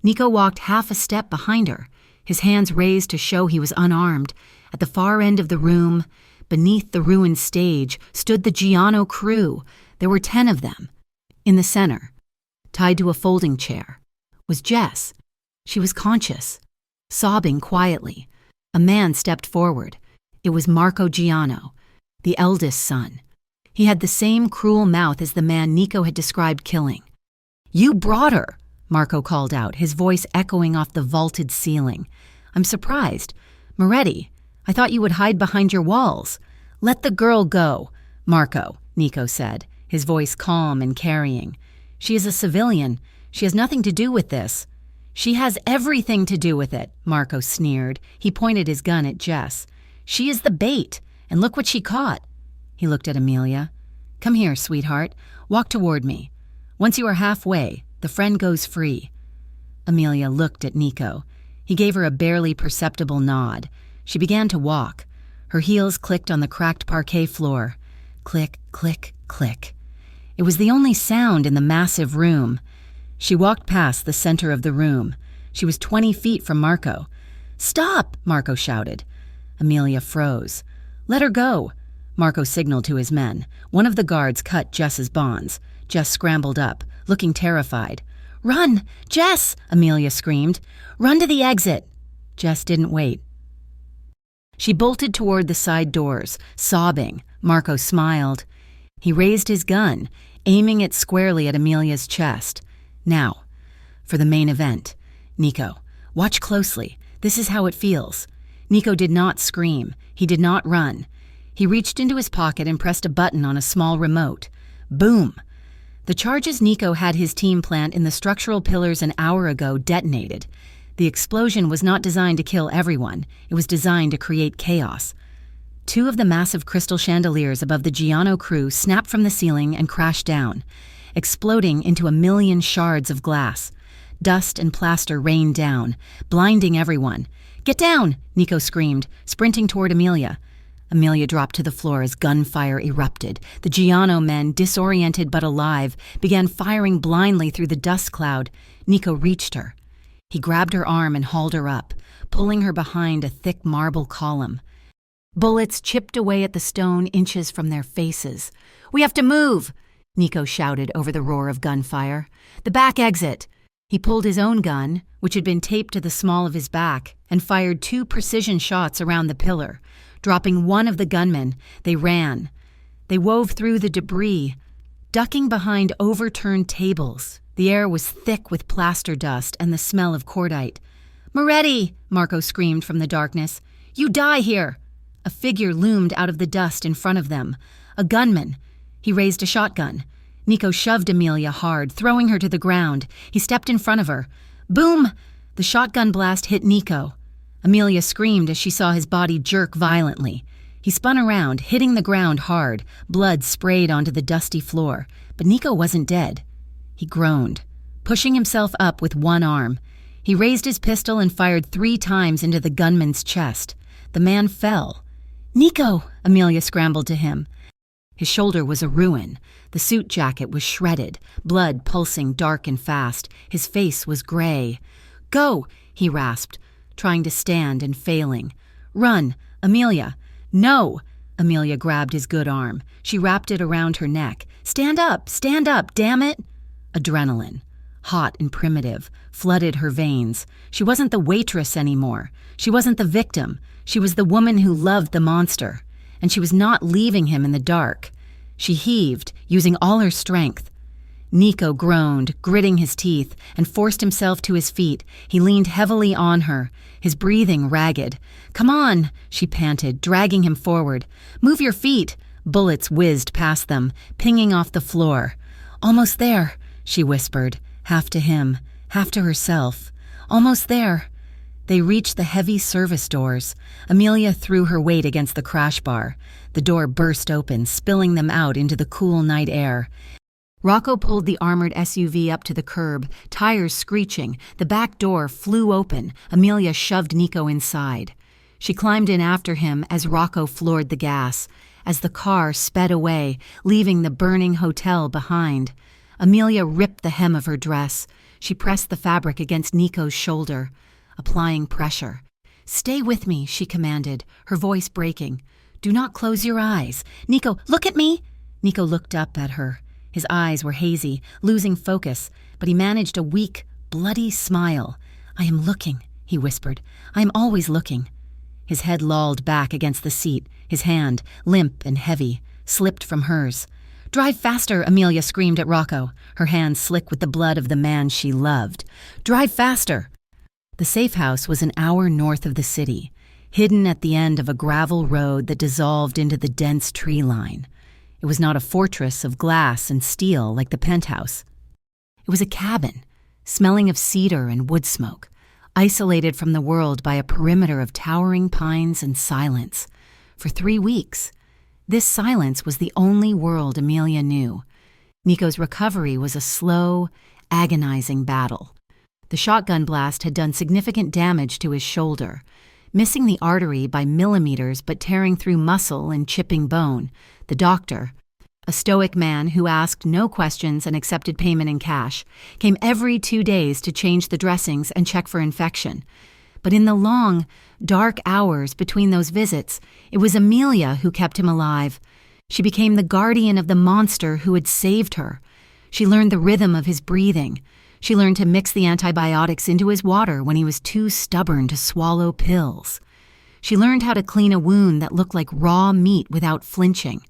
Nico walked half a step behind her, his hands raised to show he was unarmed. At the far end of the room, beneath the ruined stage, stood the Giano crew. There were 10 of them. In the center, tied to a folding chair, was Jess. She was conscious, sobbing quietly. A man stepped forward. It was Marco Giano, the eldest son. He had the same cruel mouth as the man Nico had described killing. "You brought her," Marco called out, his voice echoing off the vaulted ceiling. "I'm surprised. Moretti, I thought you would hide behind your walls." "Let the girl go, Marco," Nico said, his voice calm and carrying. "She is a civilian. She has nothing to do with this." "She has everything to do with it," Marco sneered. He pointed his gun at Jess. "She is the bait, and look what she caught." He looked at Amelia. "Come here, sweetheart. Walk toward me. Once you are halfway, the friend goes free." Amelia looked at Nico. He gave her a barely perceptible nod. She began to walk. Her heels clicked on the cracked parquet floor. Click, click, click. It was the only sound in the massive room. She walked past the center of the room. She was 20 feet from Marco. "Stop!" Marco shouted. Amelia froze. "Let her go." Marco signaled to his men. One of the guards cut Jess's bonds. Jess scrambled up, looking terrified. "Run! Jess!" Amelia screamed. "Run to the exit!" Jess didn't wait. She bolted toward the side doors, sobbing. Marco smiled. He raised his gun, aiming it squarely at Amelia's chest. "Now, for the main event. Nico, watch closely. This is how it feels." Nico did not scream. He did not run. He reached into his pocket and pressed a button on a small remote. Boom! The charges Nico had his team plant in the structural pillars an hour ago detonated. The explosion was not designed to kill everyone. It was designed to create chaos. 2 of the massive crystal chandeliers above the Giano crew snapped from the ceiling and crashed down, exploding into a million shards of glass. Dust and plaster rained down, blinding everyone. "Get down!" Nico screamed, sprinting toward Amelia. Amelia dropped to the floor as gunfire erupted. The Giano men, disoriented but alive, began firing blindly through the dust cloud. Nico reached her. He grabbed her arm and hauled her up, pulling her behind a thick marble column. Bullets chipped away at the stone inches from their faces. "We have to move!" Nico shouted over the roar of gunfire. "The back exit!" He pulled his own gun, which had been taped to the small of his back, and fired 2 precision shots around the pillar. Dropping one of the gunmen, they ran. They wove through the debris, ducking behind overturned tables. The air was thick with plaster dust and the smell of cordite. "Moretti!" Marco screamed from the darkness. "You die here!" A figure loomed out of the dust in front of them. A gunman. He raised a shotgun. Nico shoved Amelia hard, throwing her to the ground. He stepped in front of her. Boom! The shotgun blast hit Nico. Amelia screamed as she saw his body jerk violently. He spun around, hitting the ground hard. Blood sprayed onto the dusty floor. But Nico wasn't dead. He groaned, pushing himself up with one arm. He raised his pistol and fired 3 times into the gunman's chest. The man fell. "Nico!" Amelia scrambled to him. His shoulder was a ruin. The suit jacket was shredded, blood pulsing dark and fast. His face was gray. "Go!" he rasped, trying to stand and failing. "Run, Amelia!" "No!" Amelia grabbed his good arm. She wrapped it around her neck. Stand up, damn it!" Adrenaline, hot and primitive, flooded her veins. She wasn't the waitress anymore. She wasn't the victim. She was the woman who loved the monster. And she was not leaving him in the dark. She heaved, using all her strength. Nico groaned, gritting his teeth, and forced himself to his feet. He leaned heavily on her, his breathing ragged. "Come on," she panted, dragging him forward. "Move your feet." Bullets whizzed past them, pinging off the floor. "Almost there," she whispered, half to him, half to herself. "Almost there." They reached the heavy service doors. Amelia threw her weight against the crash bar. The door burst open, spilling them out into the cool night air. Rocco pulled the armored SUV up to the curb, tires screeching. The back door flew open. Amelia shoved Nico inside. She climbed in after him as Rocco floored the gas, as the car sped away, leaving the burning hotel behind. Amelia ripped the hem of her dress. She pressed the fabric against Nico's shoulder, applying pressure. "Stay with me," she commanded, her voice breaking. "Do not close your eyes. Nico, look at me!" Nico looked up at her. His eyes were hazy, losing focus, but he managed a weak, bloody smile. "I am looking," he whispered. "I am always looking." His head lolled back against the seat, his hand, limp and heavy, slipped from hers. "Drive faster," Amelia screamed at Rocco, her hands slick with the blood of the man she loved. "Drive faster!" The safe house was an hour north of the city, hidden at the end of a gravel road that dissolved into the dense tree line. It was not a fortress of glass and steel like the penthouse. It was a cabin, smelling of cedar and wood smoke, isolated from the world by a perimeter of towering pines and silence. For 3 weeks, this silence was the only world Amelia knew. Nico's recovery was a slow, agonizing battle. The shotgun blast had done significant damage to his shoulder, missing the artery by millimeters but tearing through muscle and chipping bone. The doctor, a stoic man who asked no questions and accepted payment in cash, came every 2 days to change the dressings and check for infection. But in the long, dark hours between those visits, it was Amelia who kept him alive. She became the guardian of the monster who had saved her. She learned the rhythm of his breathing. She learned to mix the antibiotics into his water when he was too stubborn to swallow pills. She learned how to clean a wound that looked like raw meat without flinching,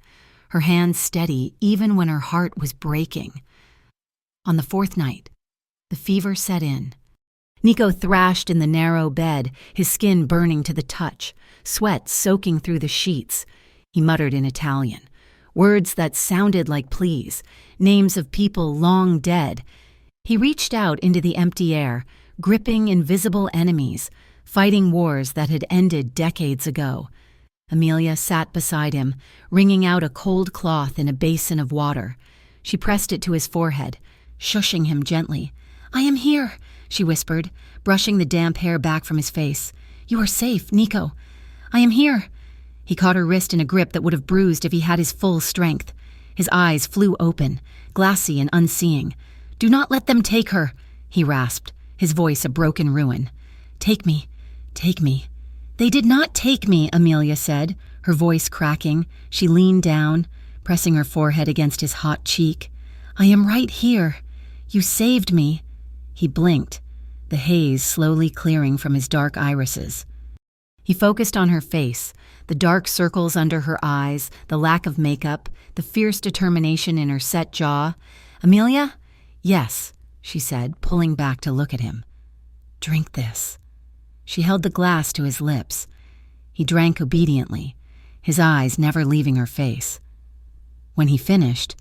her hands steady even when her heart was breaking. On the 4th night, the fever set in. Nico thrashed in the narrow bed, his skin burning to the touch, sweat soaking through the sheets. He muttered in Italian, words that sounded like pleas, names of people long dead. He reached out into the empty air, gripping invisible enemies, fighting wars that had ended decades ago. Amelia sat beside him, wringing out a cold cloth in a basin of water. She pressed it to his forehead, shushing him gently. "I am here," she whispered, brushing the damp hair back from his face. "You are safe, Nico. I am here." He caught her wrist in a grip that would have bruised if he had his full strength. His eyes flew open, glassy and unseeing. "Do not let them take her," he rasped, his voice a broken ruin. "Take me, take me." "They did not take me," Amelia said, her voice cracking. She leaned down, pressing her forehead against his hot cheek. "I am right here. You saved me." He blinked, the haze slowly clearing from his dark irises. He focused on her face, the dark circles under her eyes, the lack of makeup, the fierce determination in her set jaw. "Amelia?" "Yes," she said, pulling back to look at him. "Drink this." She held the glass to his lips. He drank obediently, his eyes never leaving her face. When he finished,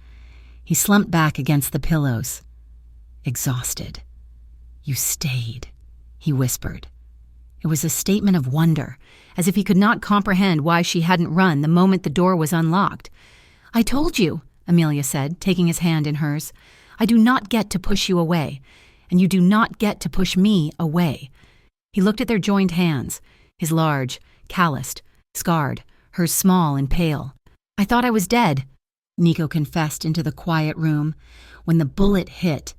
he slumped back against the pillows, exhausted. "You stayed," he whispered. It was a statement of wonder, as if he could not comprehend why she hadn't run the moment the door was unlocked. "I told you," Amelia said, taking his hand in hers. "I do not get to push you away, and you do not get to push me away." He looked at their joined hands, his large, calloused, scarred, hers small and pale. "I thought I was dead." Nico confessed into the quiet room. When the bullet hit,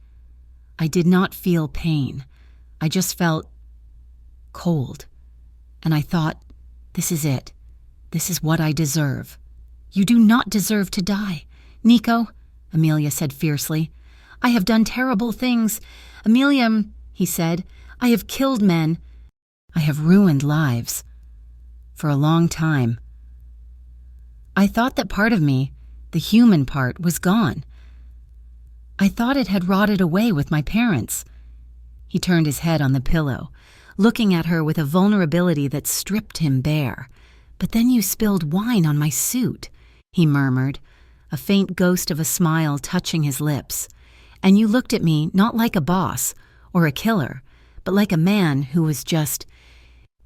I did not feel pain. I just felt cold. And I thought, this is it. This is what I deserve. You do not deserve to die. Nico, Amelia said fiercely. I have done terrible things. Amelia, he said, I have killed men. I have ruined lives. For a long time. I thought that part of me, the human part, was gone. I thought it had rotted away with my parents. He turned his head on the pillow, looking at her with a vulnerability that stripped him bare. But then you spilled wine on my suit, he murmured, a faint ghost of a smile touching his lips. And you looked at me not like a boss or a killer, but like a man who was just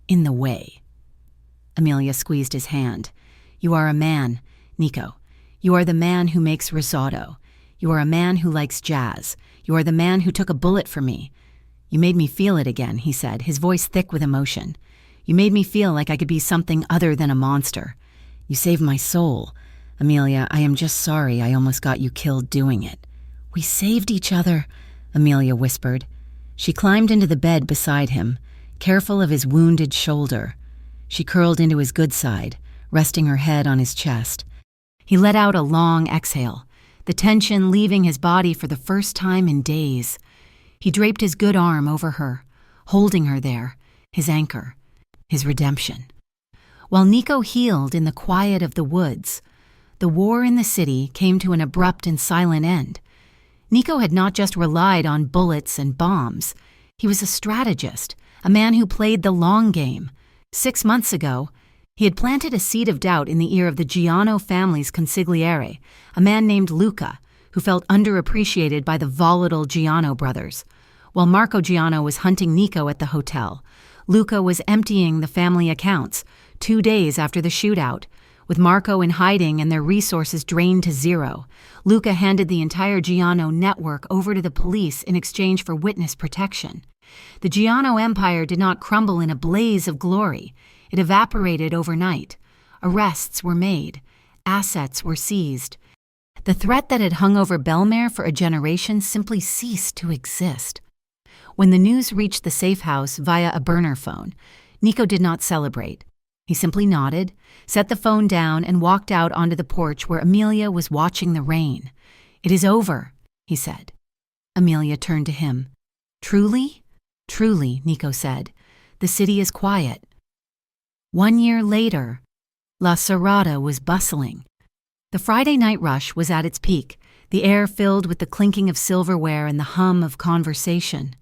in the way. Amelia squeezed his hand. You are a man, Nico. You are the man who makes risotto. You are a man who likes jazz. You are the man who took a bullet for me. You made me feel it again, he said, his voice thick with emotion. You made me feel like I could be something other than a monster. You saved my soul. Amelia, I am just sorry I almost got you killed doing it. We saved each other, Amelia whispered. She climbed into the bed beside him, careful of his wounded shoulder. She curled into his good side, resting her head on his chest. He let out a long exhale, the tension leaving his body for the first time in days. He draped his good arm over her, holding her there, his anchor, his redemption. While Nico healed in the quiet of the woods, the war in the city came to an abrupt and silent end. Nico had not just relied on bullets and bombs. He was a strategist, a man who played the long game. 6 months ago, he had planted a seed of doubt in the ear of the Giano family's consigliere, a man named Luca, who felt underappreciated by the volatile Giano brothers. While Marco Giano was hunting Nico at the hotel, Luca was emptying the family accounts 2 days after the shootout. With Marco in hiding and their resources drained to zero, Luca handed the entire Giano network over to the police in exchange for witness protection. The Giano empire did not crumble in a blaze of glory. It evaporated overnight. Arrests were made. Assets were seized. The threat that had hung over Belmare for a generation simply ceased to exist. When the news reached the safe house via a burner phone, Nico did not celebrate. He simply nodded, set the phone down, and walked out onto the porch where Amelia was watching the rain. It is over, he said. Amelia turned to him. Truly? Truly, Nico said. The city is quiet. 1 year later, La Serrata was bustling. The Friday night rush was at its peak, the air filled with the clinking of silverware and the hum of conversation.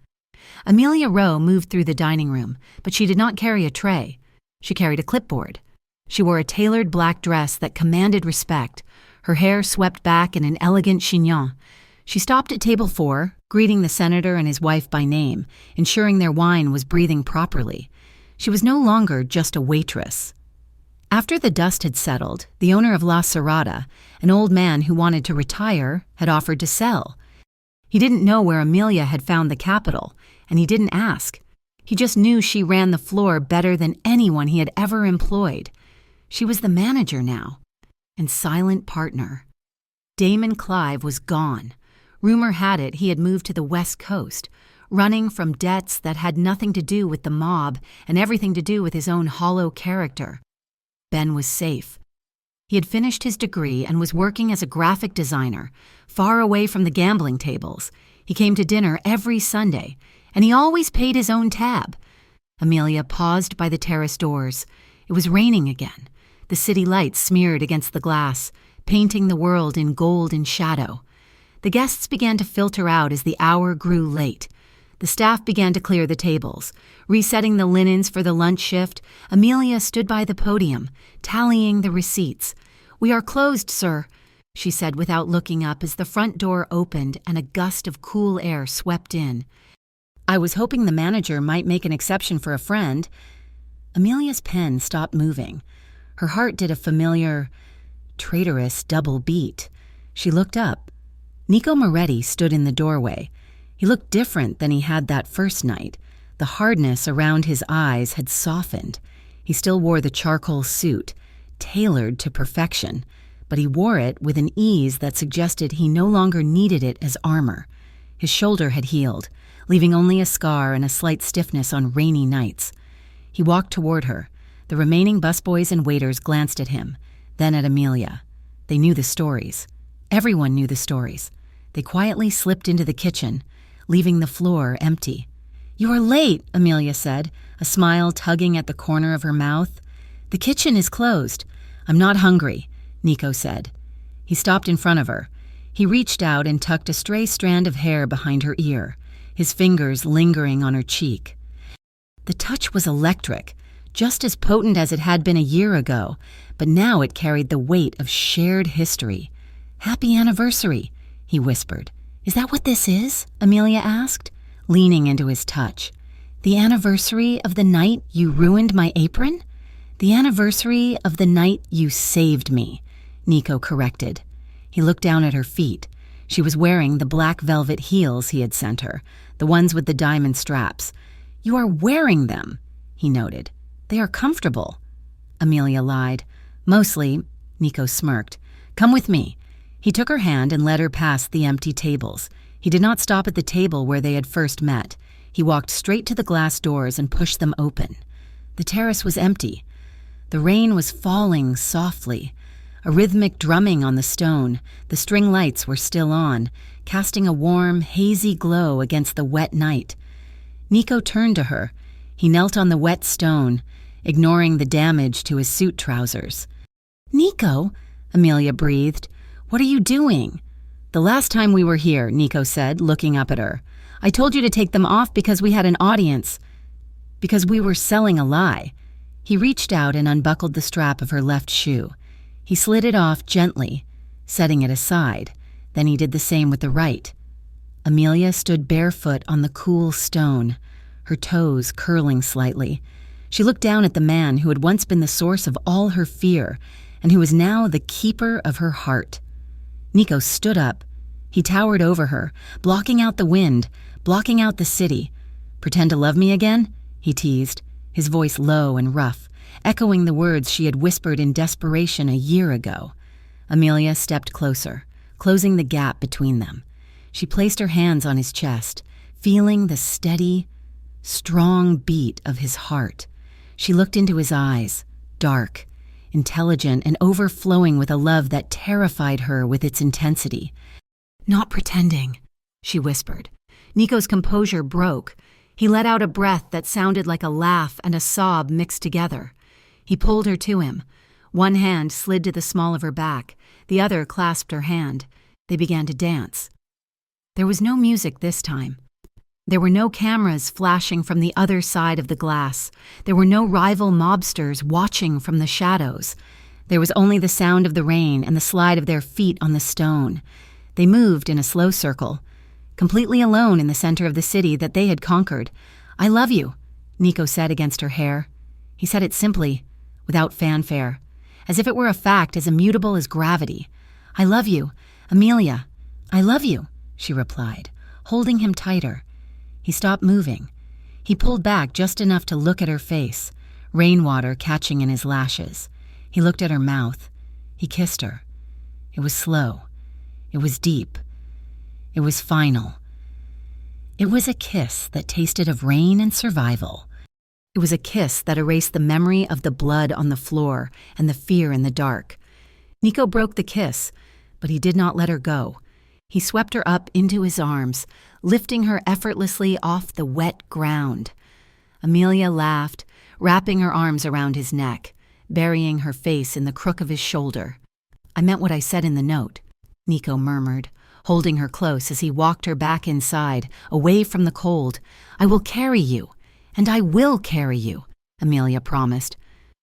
Amelia Rowe moved through the dining room, but she did not carry a tray. She carried a clipboard. She wore a tailored black dress that commanded respect, her hair swept back in an elegant chignon. She stopped at table 4, greeting the senator and his wife by name, ensuring their wine was breathing properly. She was no longer just a waitress. After the dust had settled, the owner of La Serrata, an old man who wanted to retire, had offered to sell. He didn't know where Amelia had found the capital, and he didn't ask. He just knew she ran the floor better than anyone he had ever employed. She was the manager now, and silent partner. Damon Clive was gone. Rumor had it he had moved to the West Coast, running from debts that had nothing to do with the mob and everything to do with his own hollow character. Ben was safe. He had finished his degree and was working as a graphic designer, far away from the gambling tables. He came to dinner every Sunday, and he always paid his own tab. Amelia paused by the terrace doors. It was raining again. The city lights smeared against the glass, painting the world in gold and shadow. The guests began to filter out as the hour grew late. The staff began to clear the tables. Resetting the linens for the lunch shift, Amelia stood by the podium, tallying the receipts. "We are closed, sir," she said without looking up as the front door opened and a gust of cool air swept in. "I was hoping the manager might make an exception for a friend." Amelia's pen stopped moving. Her heart did a familiar, traitorous double beat. She looked up. Nico Moretti stood in the doorway. He looked different than he had that first night. The hardness around his eyes had softened. He still wore the charcoal suit, tailored to perfection, but he wore it with an ease that suggested he no longer needed it as armor. His shoulder had healed, leaving only a scar and a slight stiffness on rainy nights. He walked toward her. The remaining busboys and waiters glanced at him, then at Amelia. They knew the stories. Everyone knew the stories. They quietly slipped into the kitchen, leaving the floor empty. "You are late," Amelia said, a smile tugging at the corner of her mouth. "The kitchen is closed." "I'm not hungry," Nico said. He stopped in front of her. He reached out and tucked a stray strand of hair behind her ear, his fingers lingering on her cheek. The touch was electric, just as potent as it had been a year ago, but now it carried the weight of shared history. "Happy anniversary," he whispered. "Is that what this is?" Amelia asked, leaning into his touch. "The anniversary of the night you ruined my apron?" "The anniversary of the night you saved me," Nico corrected. He looked down at her feet. She was wearing the black velvet heels he had sent her, the ones with the diamond straps. "You are wearing them," he noted. "They are comfortable." Amelia lied. "Mostly," Nico smirked. "Come with me." He took her hand and led her past the empty tables. He did not stop at the table where they had first met. He walked straight to the glass doors and pushed them open. The terrace was empty. The rain was falling softly, a rhythmic drumming on the stone. The string lights were still on, casting a warm, hazy glow against the wet night. Nico turned to her. He knelt on the wet stone, ignoring the damage to his suit trousers. "Nico," Amelia breathed, "what are you doing?" "The last time we were here," Nico said, looking up at her, "I told you to take them off because we had an audience, because we were selling a lie." He reached out and unbuckled the strap of her left shoe. He slid it off gently, setting it aside. Then he did the same with the right. Amelia stood barefoot on the cool stone, her toes curling slightly. She looked down at the man who had once been the source of all her fear and who was now the keeper of her heart. Nico stood up. He towered over her, blocking out the wind, blocking out the city. "Pretend to love me again?" he teased, his voice low and rough, echoing the words she had whispered in desperation a year ago. Amelia stepped closer, closing the gap between them. She placed her hands on his chest, feeling the steady, strong beat of his heart. She looked into his eyes, dark, intelligent, and overflowing with a love that terrified her with its intensity. "Not pretending," she whispered. Nico's composure broke. He let out a breath that sounded like a laugh and a sob mixed together. He pulled her to him. One hand slid to the small of her back. The other clasped her hand. They began to dance. There was no music this time. There were no cameras flashing from the other side of the glass. There were no rival mobsters watching from the shadows. There was only the sound of the rain and the slide of their feet on the stone. They moved in a slow circle, completely alone in the center of the city that they had conquered. "I love you," Nico said against her hair. He said it simply, without fanfare, as if it were a fact as immutable as gravity. "I love you, Amelia. I love you," she replied, holding him tighter. He stopped moving. He pulled back just enough to look at her face, rainwater catching in his lashes. He looked at her mouth. He kissed her. It was slow. It was deep. It was final. It was a kiss that tasted of rain and survival. It was a kiss that erased the memory of the blood on the floor and the fear in the dark. Nico broke the kiss, but he did not let her go. He swept her up into his arms, lifting her effortlessly off the wet ground. Amelia laughed, wrapping her arms around his neck, burying her face in the crook of his shoulder. "I meant what I said in the note," Nico murmured, holding her close as he walked her back inside, away from the cold. "I will carry you, and I will carry you," Amelia promised.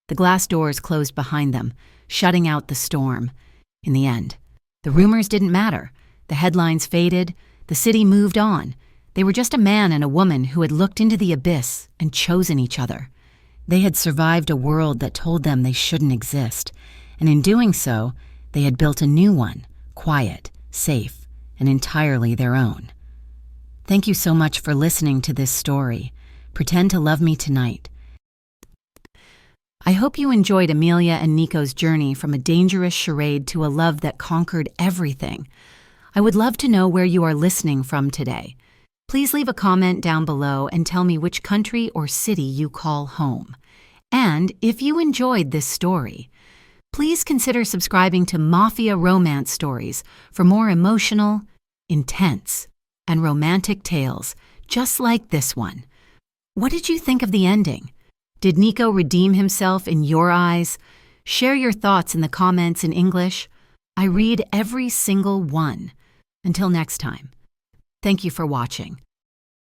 The glass doors closed behind them, shutting out the storm. In the end, the rumors didn't matter. The headlines faded. The city moved on. They were just a man and a woman who had looked into the abyss and chosen each other. They had survived a world that told them they shouldn't exist, and in doing so, they had built a new one, quiet, safe, and entirely their own. Thank you so much for listening to this story. Pretend to love me tonight. I hope you enjoyed Amelia and Nico's journey from a dangerous charade to a love that conquered everything. I would love to know where you are listening from today. Please leave a comment down below and tell me which country or city you call home. And if you enjoyed this story, please consider subscribing to Mafia Romance Stories for more emotional, intense, and romantic tales just like this one. What did you think of the ending? Did Nico redeem himself in your eyes? Share your thoughts in the comments in English. I read every single one. Until next time, thank you for watching.